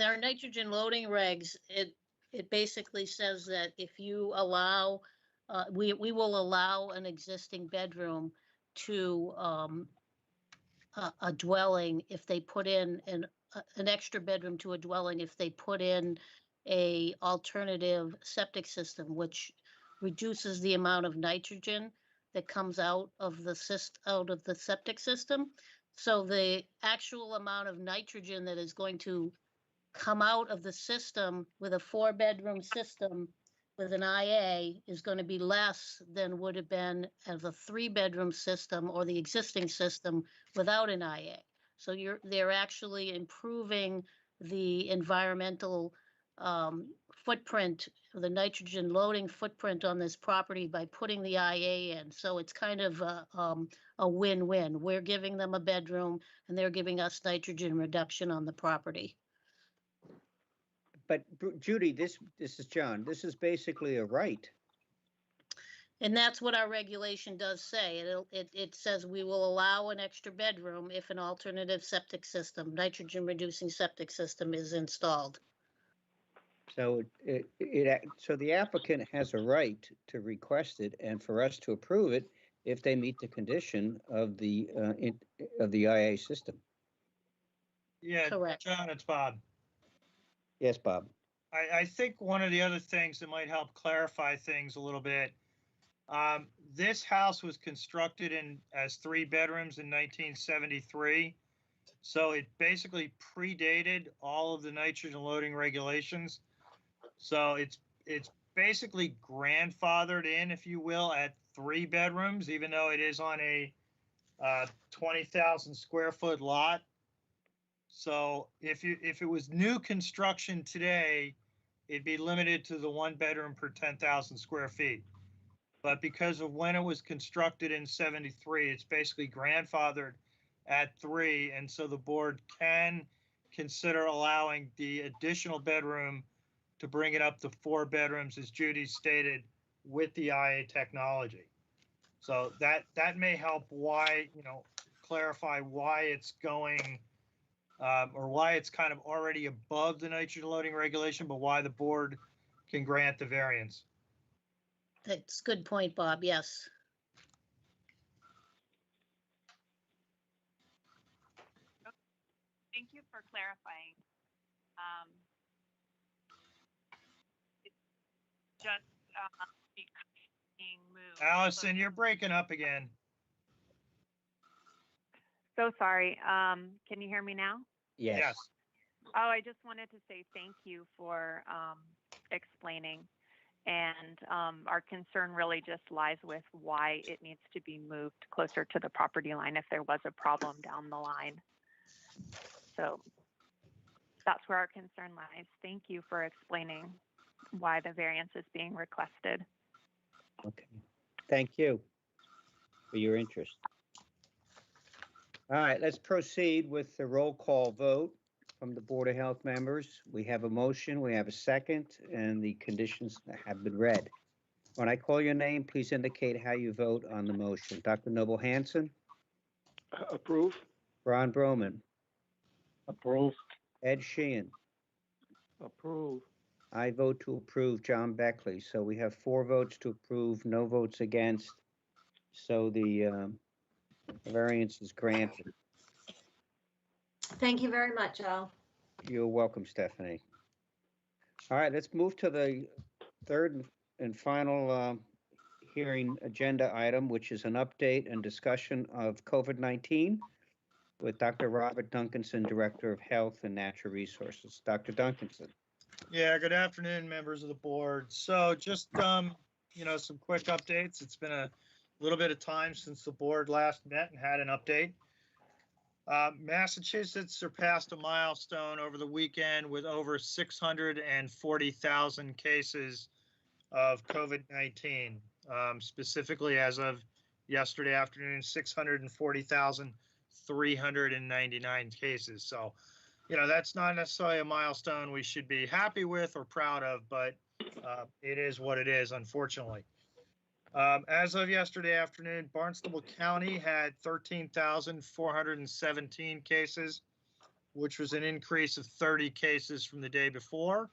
our nitrogen loading regs, it basically says that if you allow, we will allow an existing bedroom to a dwelling if they put in an extra bedroom to a dwelling if they put in a alternative septic system, which reduces the amount of nitrogen that comes out of the septic system. So the actual amount of nitrogen that is going to come out of the system with a 4-bedroom system with an IA is going to be less than would have been as a 3-bedroom system or the existing system without an IA. So they're actually improving the environmental footprint, the nitrogen loading footprint on this property by putting the IA in. So it's kind of a win-win. We're giving them a bedroom and they're giving us nitrogen reduction on the property. But Judy, this is John. This is basically a right. And that's what our regulation does say. It says we will allow an extra bedroom if an alternative septic system, nitrogen reducing septic system is installed. So so the applicant has a right to request it and for us to approve it if they meet the condition of the IA system. Yeah, Correct. John, it's Bob. Yes, Bob. I think one of the other things that might help clarify things a little bit, this house was constructed as 3 bedrooms in 1973. So it basically predated all of the nitrogen loading regulations. So it's basically grandfathered in, if you will, at 3 bedrooms, even though it is on a 20,000 square foot lot. So if it was new construction today, it'd be limited to the 1 bedroom per 10,000 square feet. But because of when it was constructed in 73, it's basically grandfathered at 3. And so the board can consider allowing the additional bedroom to bring it up to 4 bedrooms, as Judy stated, with the IA technology. So that may help clarify why it's going, or why it's kind of already above the nitrogen loading regulation, but why the board can grant the variance. That's a good point, Bob. Yes. Thank you for clarifying. It's just being moved. Allison, you're breaking up again. So sorry. Can you hear me now? Yes. Oh, I just wanted to say thank you for explaining. And our concern really just lies with why it needs to be moved closer to the property line if there was a problem down the line. So that's where our concern lies. Thank you for explaining why the variance is being requested. Okay. Thank you for your interest. All right, let's proceed with the roll call vote from the Board of Health members. We have a motion, we have a second, and the conditions have been read. When I call your name, please indicate how you vote on the motion. Dr. Noble Hanson? Approve. Ron Broman? Approve. Ed Sheehan? Approve. I vote to approve, John Beckley. So we have 4 votes to approve, no votes against. So the variance is granted. Thank you very much, Al. You're welcome, Stephanie. All right, let's move to the third and final hearing agenda item, which is an update and discussion of COVID-19. with Dr. Robert Duncanson, Director of Health and Natural Resources. Dr. Duncanson. Yeah, good afternoon, members of the board. So just, some quick updates. It's been a little bit of time since the board last met and had an update. Massachusetts surpassed a milestone over the weekend with over 640,000 cases of COVID-19. Specifically, as of yesterday afternoon, 640,399 cases. So, that's not necessarily a milestone we should be happy with or proud of, but it is what it is, unfortunately. As of yesterday afternoon, Barnstable County had 13,417 cases, which was an increase of 30 cases from the day before.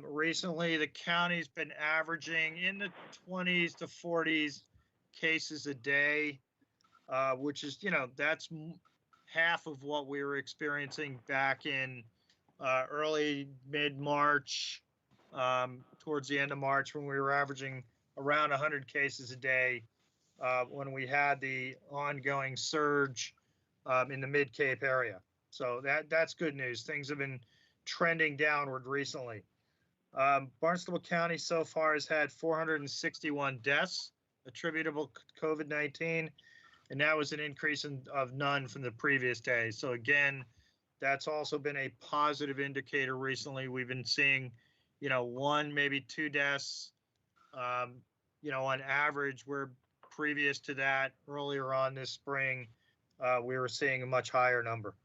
Recently, the county's been averaging in the 20s to 40s cases a day, which is, that's half of what we were experiencing back in early mid-March, towards the end of March, when we were averaging around 100 cases a day, when we had the ongoing surge in the Mid-Cape area. So that's good news. Things have been trending downward recently. Barnstable County so far has had 461 deaths attributable to COVID-19, and that was an increase of none from the previous day. So again, that's also been a positive indicator recently. We've been seeing, one, maybe two deaths, on average, where previous to that, earlier on this spring, we were seeing a much higher number.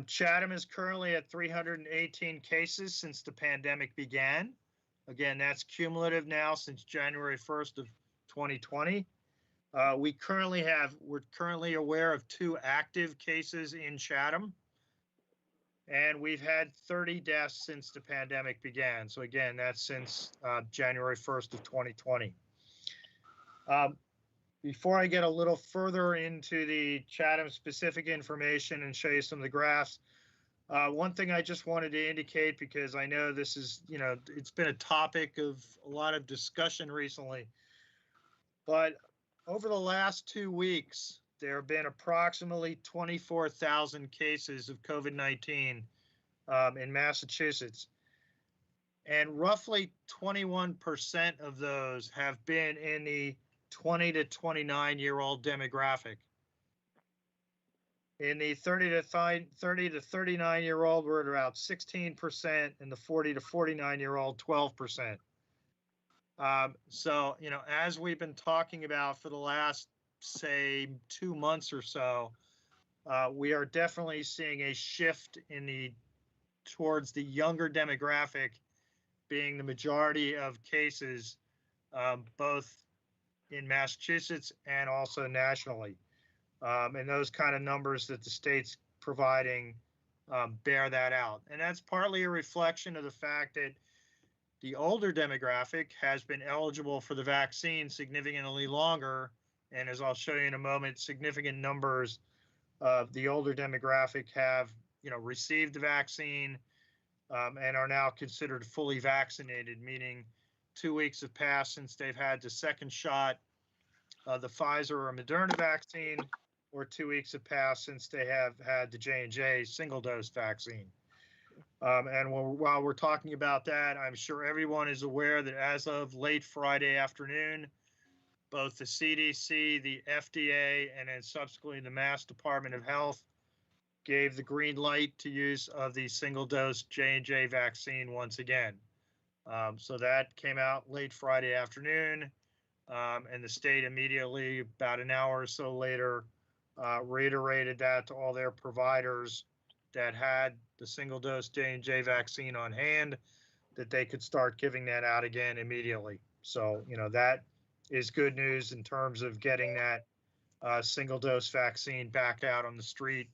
Chatham is currently at 318 cases since the pandemic began. Again, that's cumulative now since January 1st of 2020. We're currently aware of 2 active cases in Chatham, and we've had 30 deaths since the pandemic began. So again, that's since January 1st of 2020. Before I get a little further into the Chatham specific information and show you some of the graphs, one thing I just wanted to indicate, because I know this is, it's been a topic of a lot of discussion recently, but over the last 2 weeks, there have been approximately 24,000 cases of COVID-19 in Massachusetts. And roughly 21% of those have been in the 20 to 29-year-old demographic. In the 30 to 39-year-old, we're at about 16%, and the 40 to 49-year-old, 12%. So, as we've been talking about for the last, say, 2 months or so, we are definitely seeing a shift towards the younger demographic being the majority of cases, both in Massachusetts and also nationally. And those kind of numbers that the state's providing bear that out. And that's partly a reflection of the fact that the older demographic has been eligible for the vaccine significantly longer. And as I'll show you in a moment, significant numbers of the older demographic have, received the vaccine and are now considered fully vaccinated, meaning 2 weeks have passed since they've had the second shot of the Pfizer or Moderna vaccine, or 2 weeks have passed since they have had the J&J single dose vaccine. And while we're talking about that, I'm sure everyone is aware that as of late Friday afternoon, both the CDC, the FDA, and then subsequently the Mass Department of Health gave the green light to use of the single dose J&J vaccine once again. So that came out late Friday afternoon, and the state immediately, about an hour or so later, reiterated that to all their providers that had the single dose J&J vaccine on hand, that they could start giving that out again immediately. So, that is good news in terms of getting that single dose vaccine back out on the street.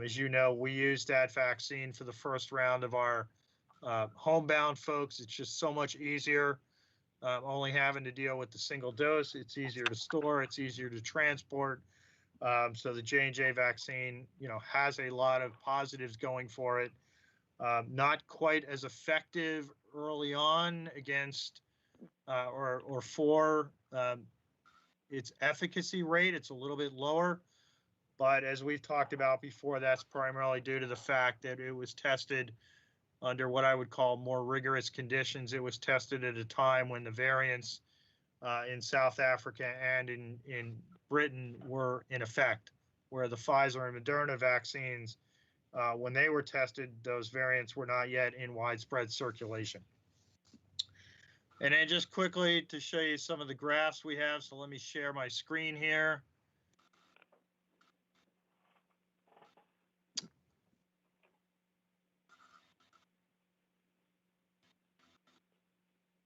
As you know, we used that vaccine for the first round of our homebound folks. It's just so much easier, only having to deal with the single dose. It's easier to store, it's easier to transport. So the J&J vaccine, has a lot of positives going for it. Not quite as effective early on against or for its efficacy rate. It's a little bit lower, But as we've talked about before, that's primarily due to the fact that it was tested under what I would call more rigorous conditions. It was tested at a time when the variants in South Africa and in Britain were in effect, where the Pfizer and Moderna vaccines, when they were tested, those variants were not yet in widespread circulation. And then just quickly to show you some of the graphs we have, so let me share my screen here.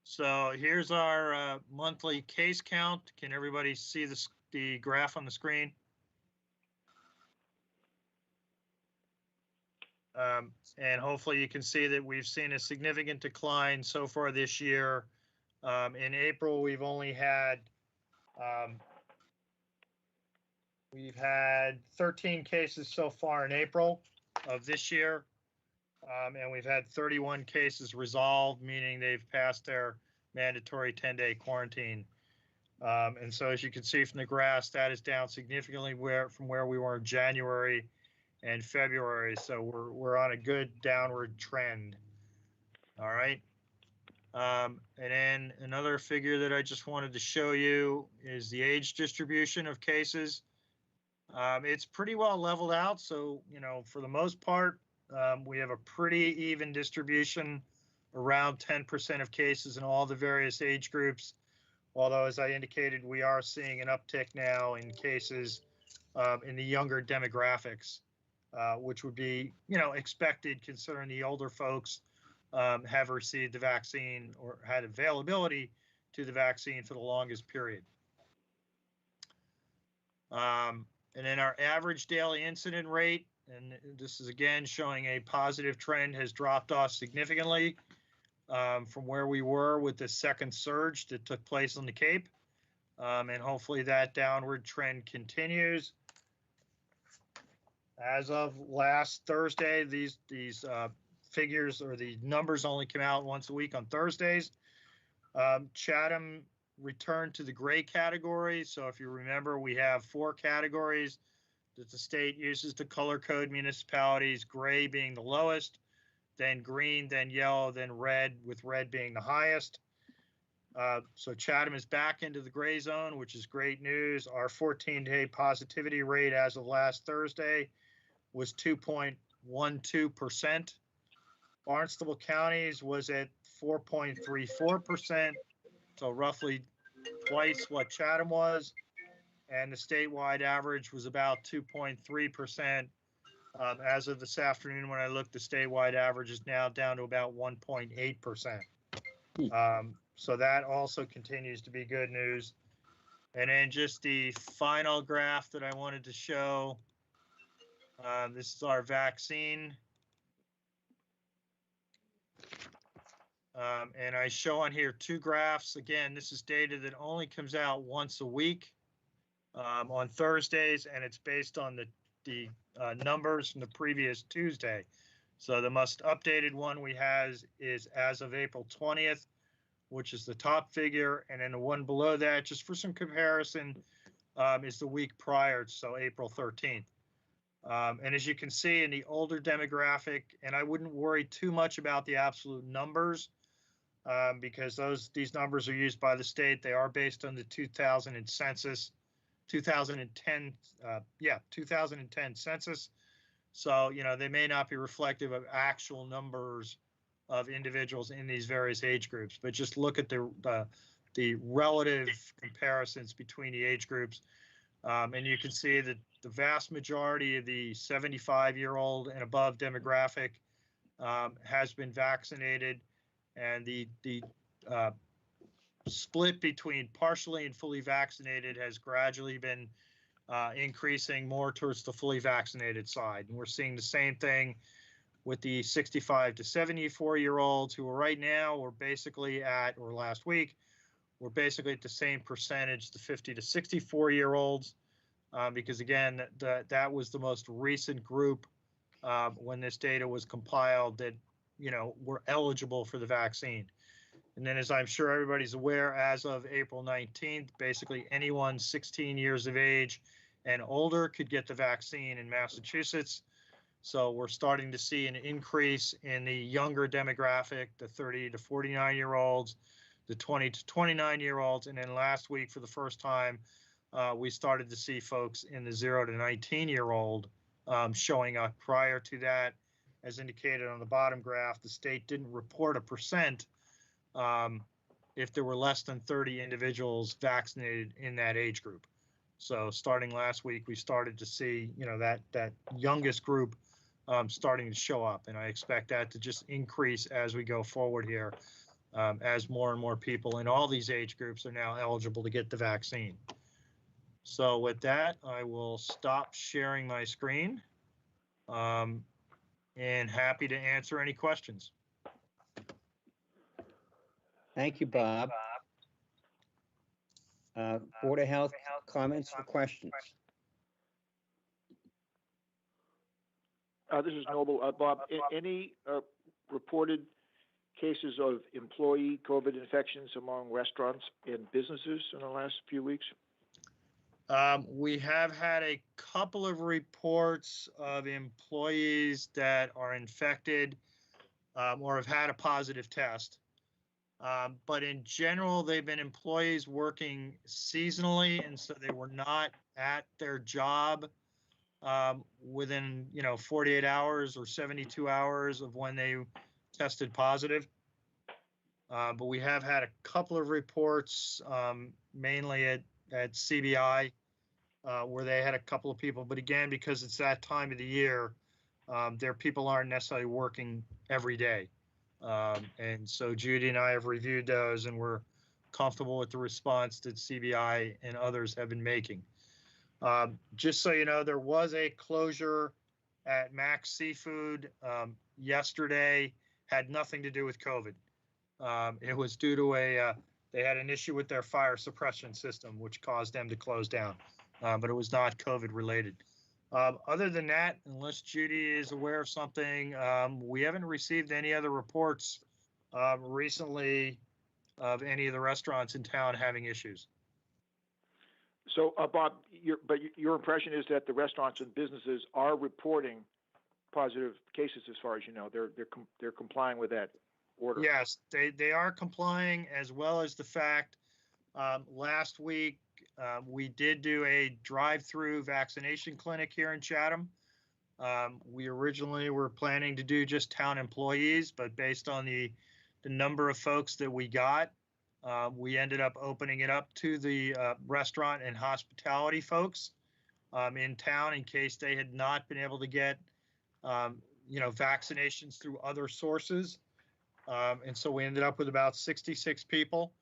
So here's our monthly case count. Can everybody see the graph on the screen? And hopefully you can see that we've seen a significant decline so far this year. In April, we've only had 13 cases so far in April of this year. And we've had 31 cases resolved, meaning they've passed their mandatory 10-day quarantine. And so as you can see from the graphs, that is down significantly from where we were in January and February. So we're on a good downward trend. All right. And then another figure that I just wanted to show you is the age distribution of cases. It's pretty well leveled out. So, you know, for the most part, we have a pretty even distribution, around 10% of cases in all the various age groups. Although, as I indicated, we are seeing an uptick now in cases in the younger demographics, which would be, you know, expected considering the older folks have received the vaccine or had availability to the vaccine for the longest period. And then our average daily incident rate, and this is again showing a positive trend, has dropped off significantly from where we were with the second surge that took place on the Cape. And hopefully that downward trend continues. As of last Thursday, these figures or the numbers only come out once a week on Thursdays. Chatham returned to the gray category. So if you remember, we have 4 categories that the state uses to color code municipalities, gray being the lowest, then green, then yellow, then red, with red being the highest. So Chatham is back into the gray zone, which is great news. Our 14-day positivity rate as of last Thursday was 2.12%. Barnstable County's was at 4.34%, so roughly twice what Chatham was. And the statewide average was about 2.3%. As of this afternoon, when I looked, the statewide average is now down to about 1.8%. So that also continues to be good news. And then just the final graph that I wanted to show. This is our vaccine. And I show on here 2 graphs. Again, this is data that only comes out once a week on Thursdays, and it's based on the numbers from the previous Tuesday. So the most updated one we have is as of April 20th, which is the top figure. And then the one below that, just for some comparison, is the week prior, so April 13th. And as you can see in the older demographic, and I wouldn't worry too much about the absolute numbers because these numbers are used by the state. They are based on the 2010 census. So, you know, they may not be reflective of actual numbers of individuals in these various age groups, but just look at the relative comparisons between the age groups. And you can see that the vast majority of the 75-year-old and above demographic has been vaccinated, and the split between partially and fully vaccinated has gradually been increasing more towards the fully vaccinated side. And we're seeing the same thing with the 65 to 74-year-olds who are right now, we're basically at, or last week, we're basically at the same percentage, the 50 to 64-year-olds, because again, that was the most recent group when this data was compiled that, you know, were eligible for the vaccine. And then, as I'm sure everybody's aware, as of April 19th, basically anyone 16 years of age and older could get the vaccine in Massachusetts. So we're starting to see an increase in the younger demographic, the 30 to 49-year-olds, the 20 to 29-year-olds. And then last week, for the first time, we started to see folks in the 0 to 19-year-old showing up. Prior to that, as indicated on the bottom graph, the state didn't report a percent if there were less than 30 individuals vaccinated in that age group. So starting last week, we started to see, that youngest group starting to show up. And I expect that to just increase as we go forward here, as more and more people in all these age groups are now eligible to get the vaccine. So with that, I will stop sharing my screen and happy to answer any questions. Thank you, Bob. Board of Health comments or questions? This is Noble. Bob, any reported cases of employee COVID infections among restaurants and businesses in the last few weeks? We have had a couple of reports of employees that are infected or have had a positive test. But in general, they've been employees working seasonally, and so they were not at their job within 48 hours or 72 hours of when they tested positive. But we have had a couple of reports, mainly at CBI, where they had a couple of people. But again, because it's that time of the year, their people aren't necessarily working every day. And so Judy and I have reviewed those, and we're comfortable with the response that CBI and others have been making. Just so you know, there was a closure at Max Seafood yesterday, had nothing to do with COVID. It was due to they had an issue with their fire suppression system, which caused them to close down, but it was not COVID related. Other than that, unless Judy is aware of something, we haven't received any other reports recently of any of the restaurants in town having issues. So, Bob, your impression is that the restaurants and businesses are reporting positive cases, as far as you know. They're complying with that order. Yes, they are complying, as well as the fact last week we did do a drive-through vaccination clinic here in Chatham. We originally were planning to do just town employees, but based on the number of folks that we got, we ended up opening it up to the restaurant and hospitality folks in town, in case they had not been able to get vaccinations through other sources. And so we ended up with about 66 people.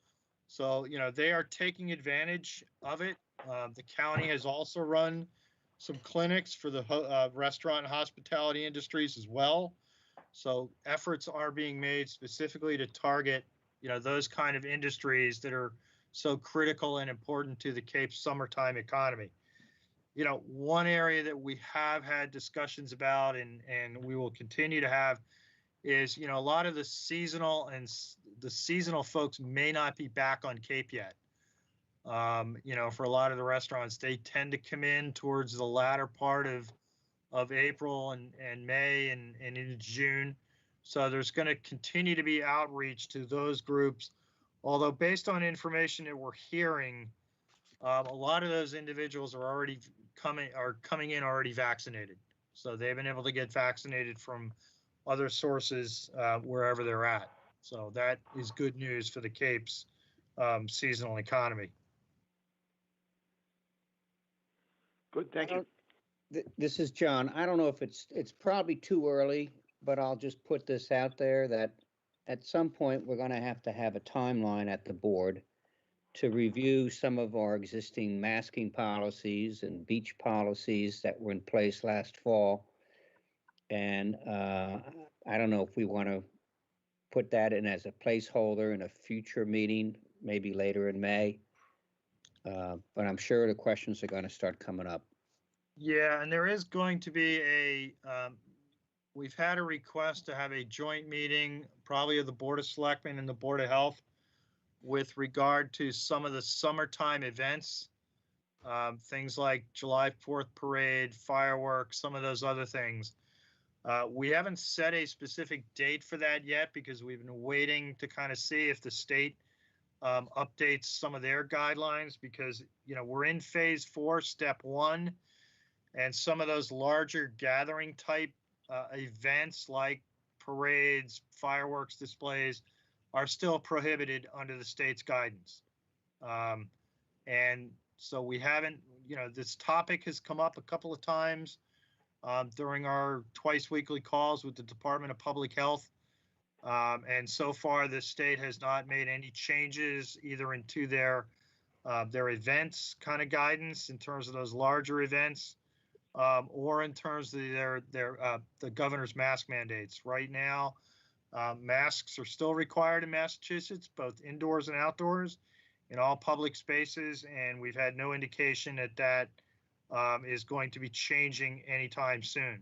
So, they are taking advantage of it. The county has also run some clinics for the restaurant and hospitality industries as well. So efforts are being made specifically to target, those kind of industries that are so critical and important to the Cape's summertime economy. One area that we have had discussions about and we will continue to have is, a lot of the seasonal folks may not be back on Cape yet. For a lot of the restaurants, they tend to come in towards the latter part of April and May and into June. So there's going to continue to be outreach to those groups. Although based on information that we're hearing, a lot of those individuals are already coming in already vaccinated. So they've been able to get vaccinated from other sources wherever they're at. So that is good news for the Cape's seasonal economy. Good, thank you. This is John. I don't know if it's probably too early, but I'll just put this out there that at some point we're going to have a timeline at the board to review some of our existing masking policies and beach policies that were in place last fall. And I don't know if we want to put that in as a placeholder in a future meeting, maybe later in May. But I'm sure the questions are going to start coming up. Yeah, and there is going to be we've had a request to have a joint meeting, probably of the Board of Selectmen and the Board of Health, with regard to some of the summertime events things like July 4th parade, fireworks, some of those other things. We haven't set a specific date for that yet because we've been waiting to kind of see if the state updates some of their guidelines, because, you know, we're in phase 4, step 1, and some of those larger gathering type events like parades, fireworks displays are still prohibited under the state's guidance. And so we haven't, you know, this topic has come up a couple of times during our twice weekly calls with the Department of Public Health. And so far, the state has not made any changes either into their events kind of guidance in terms of those larger events, or in terms of the governor's mask mandates. Right now, masks are still required in Massachusetts, both indoors and outdoors, in all public spaces, and we've had no indication that that is going to be changing anytime soon.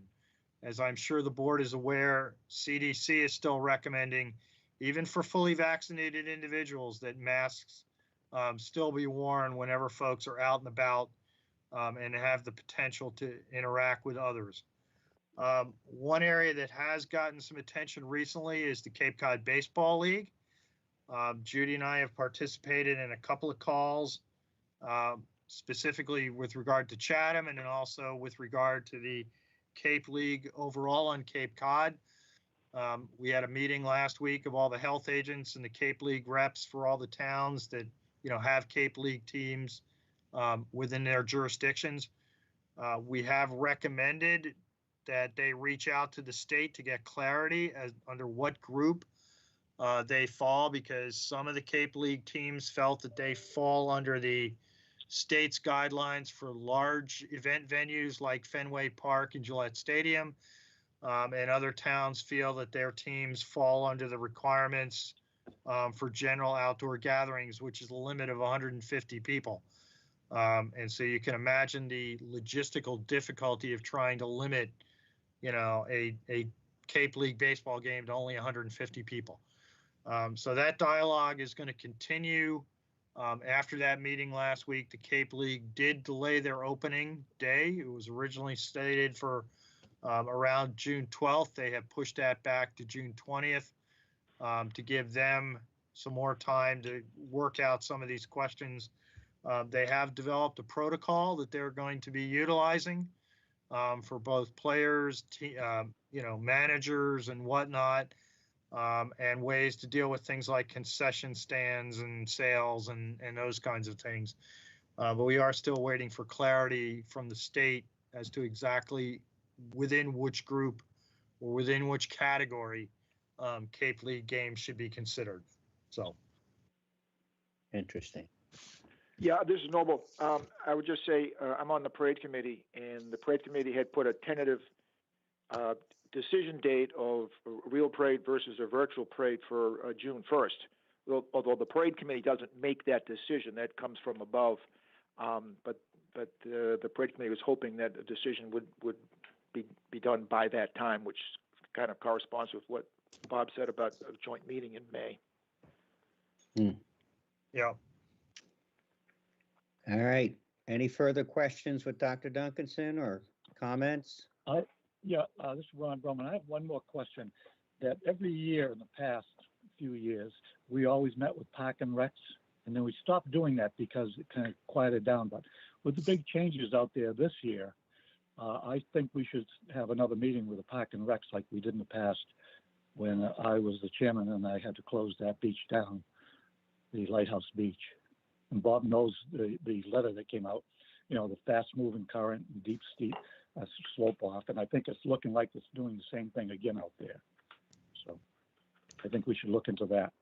As I'm sure the board is aware, CDC is still recommending, even for fully vaccinated individuals, that masks still be worn whenever folks are out and about and have the potential to interact with others. One area that has gotten some attention recently is the Cape Cod Baseball League. Judy and I have participated in a couple of calls, specifically with regard to Chatham and then also with regard to the Cape League overall on Cape Cod. We had a meeting last week of all the health agents and the Cape League reps for all the towns that, you know, have Cape League teams within their jurisdictions. We have recommended that they reach out to the state to get clarity as under what group they fall, because some of the Cape League teams felt that they fall under the state's guidelines for large event venues like Fenway Park and Gillette Stadium, and other towns feel that their teams fall under the requirements for general outdoor gatherings, which is a limit of 150 people. And so you can imagine the logistical difficulty of trying to limit, you know, a Cape League baseball game to only 150 people. So that dialogue is going to continue. After that meeting last week, the Cape League did delay their opening day. It was originally stated for around June 12th. They have pushed that back to June 20th to give them some more time to work out some of these questions. They have developed a protocol that they're going to be utilizing for both players, you know, managers and whatnot, and ways to deal with things like concession stands and sales and those kinds of things. But we are still waiting for clarity from the state as to exactly within which group or within which category Cape League games should be considered. So. Interesting. Yeah, this is Noble. I would just say I'm on the parade committee, and the parade committee had put a tentative decision date of a real parade versus a virtual parade for June 1st. Although the parade committee doesn't make that decision, that comes from above. But the parade committee was hoping that a decision would be done by that time, which kind of corresponds with what Bob said about a joint meeting in May. Yeah. All right. Any further questions with Dr. Duncanson or comments? This is Ron Broman. I have one more question. That every year in the past few years, we always met with Park and Recs, and then we stopped doing that because it kind of quieted down. But with the big changes out there this year, I think we should have another meeting with the Park and Recs like we did in the past when I was the chairman and I had to close that beach down, the Lighthouse Beach. And Bob knows the letter that came out, you know, the fast-moving current, deep, steep slope off, and I think it's looking like it's doing the same thing again out there. So I think we should look into that.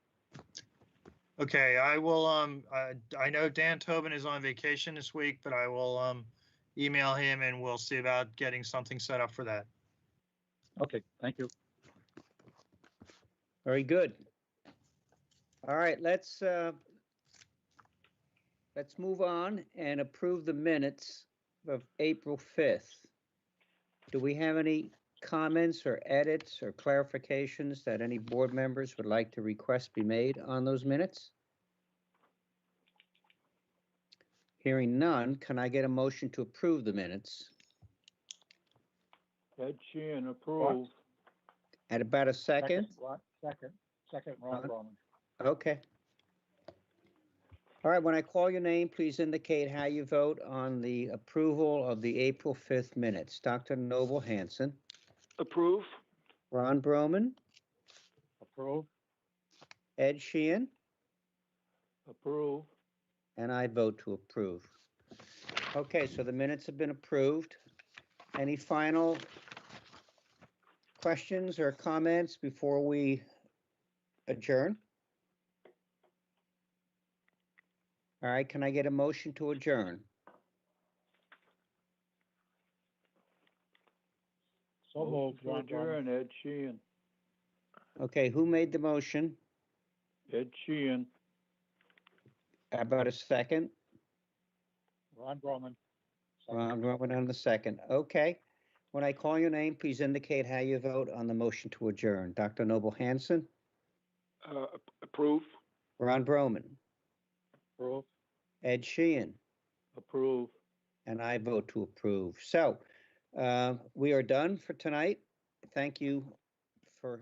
Okay, I will, I know Dan Tobin is on vacation this week, but I will email him and we'll see about getting something set up for that. Okay, thank you. Very good. All right, let's move on and approve the minutes of April 5th. Do we have any comments or edits or clarifications that any board members would like to request be made on those minutes? Hearing none, can I get a motion to approve the minutes? Ed Sheehan, approve. At about a second? Second, Ron Ron? Gorman. Okay. All right, when I call your name, please indicate how you vote on the approval of the April 5th minutes. Dr. Noble Hanson, Approve? Ron Broman, Approve. Ed Sheehan, Approve. and I vote to approve. Okay, so the minutes have been approved. Any final questions or comments before we adjourn? All right, can I get a motion to adjourn? So moved, To Ron Gorman. adjourn, Ed Sheehan. Okay, who made the motion? Ed Sheehan. About a second? Ron Gorman. Ron Roman on the second. Okay. When I call your name, please indicate how you vote on the motion to adjourn. Dr. Noble Hanson, Approve? Ron Broman, Approve. Ed Sheehan, Approve. and I vote to approve. So we are done for tonight. Thank you for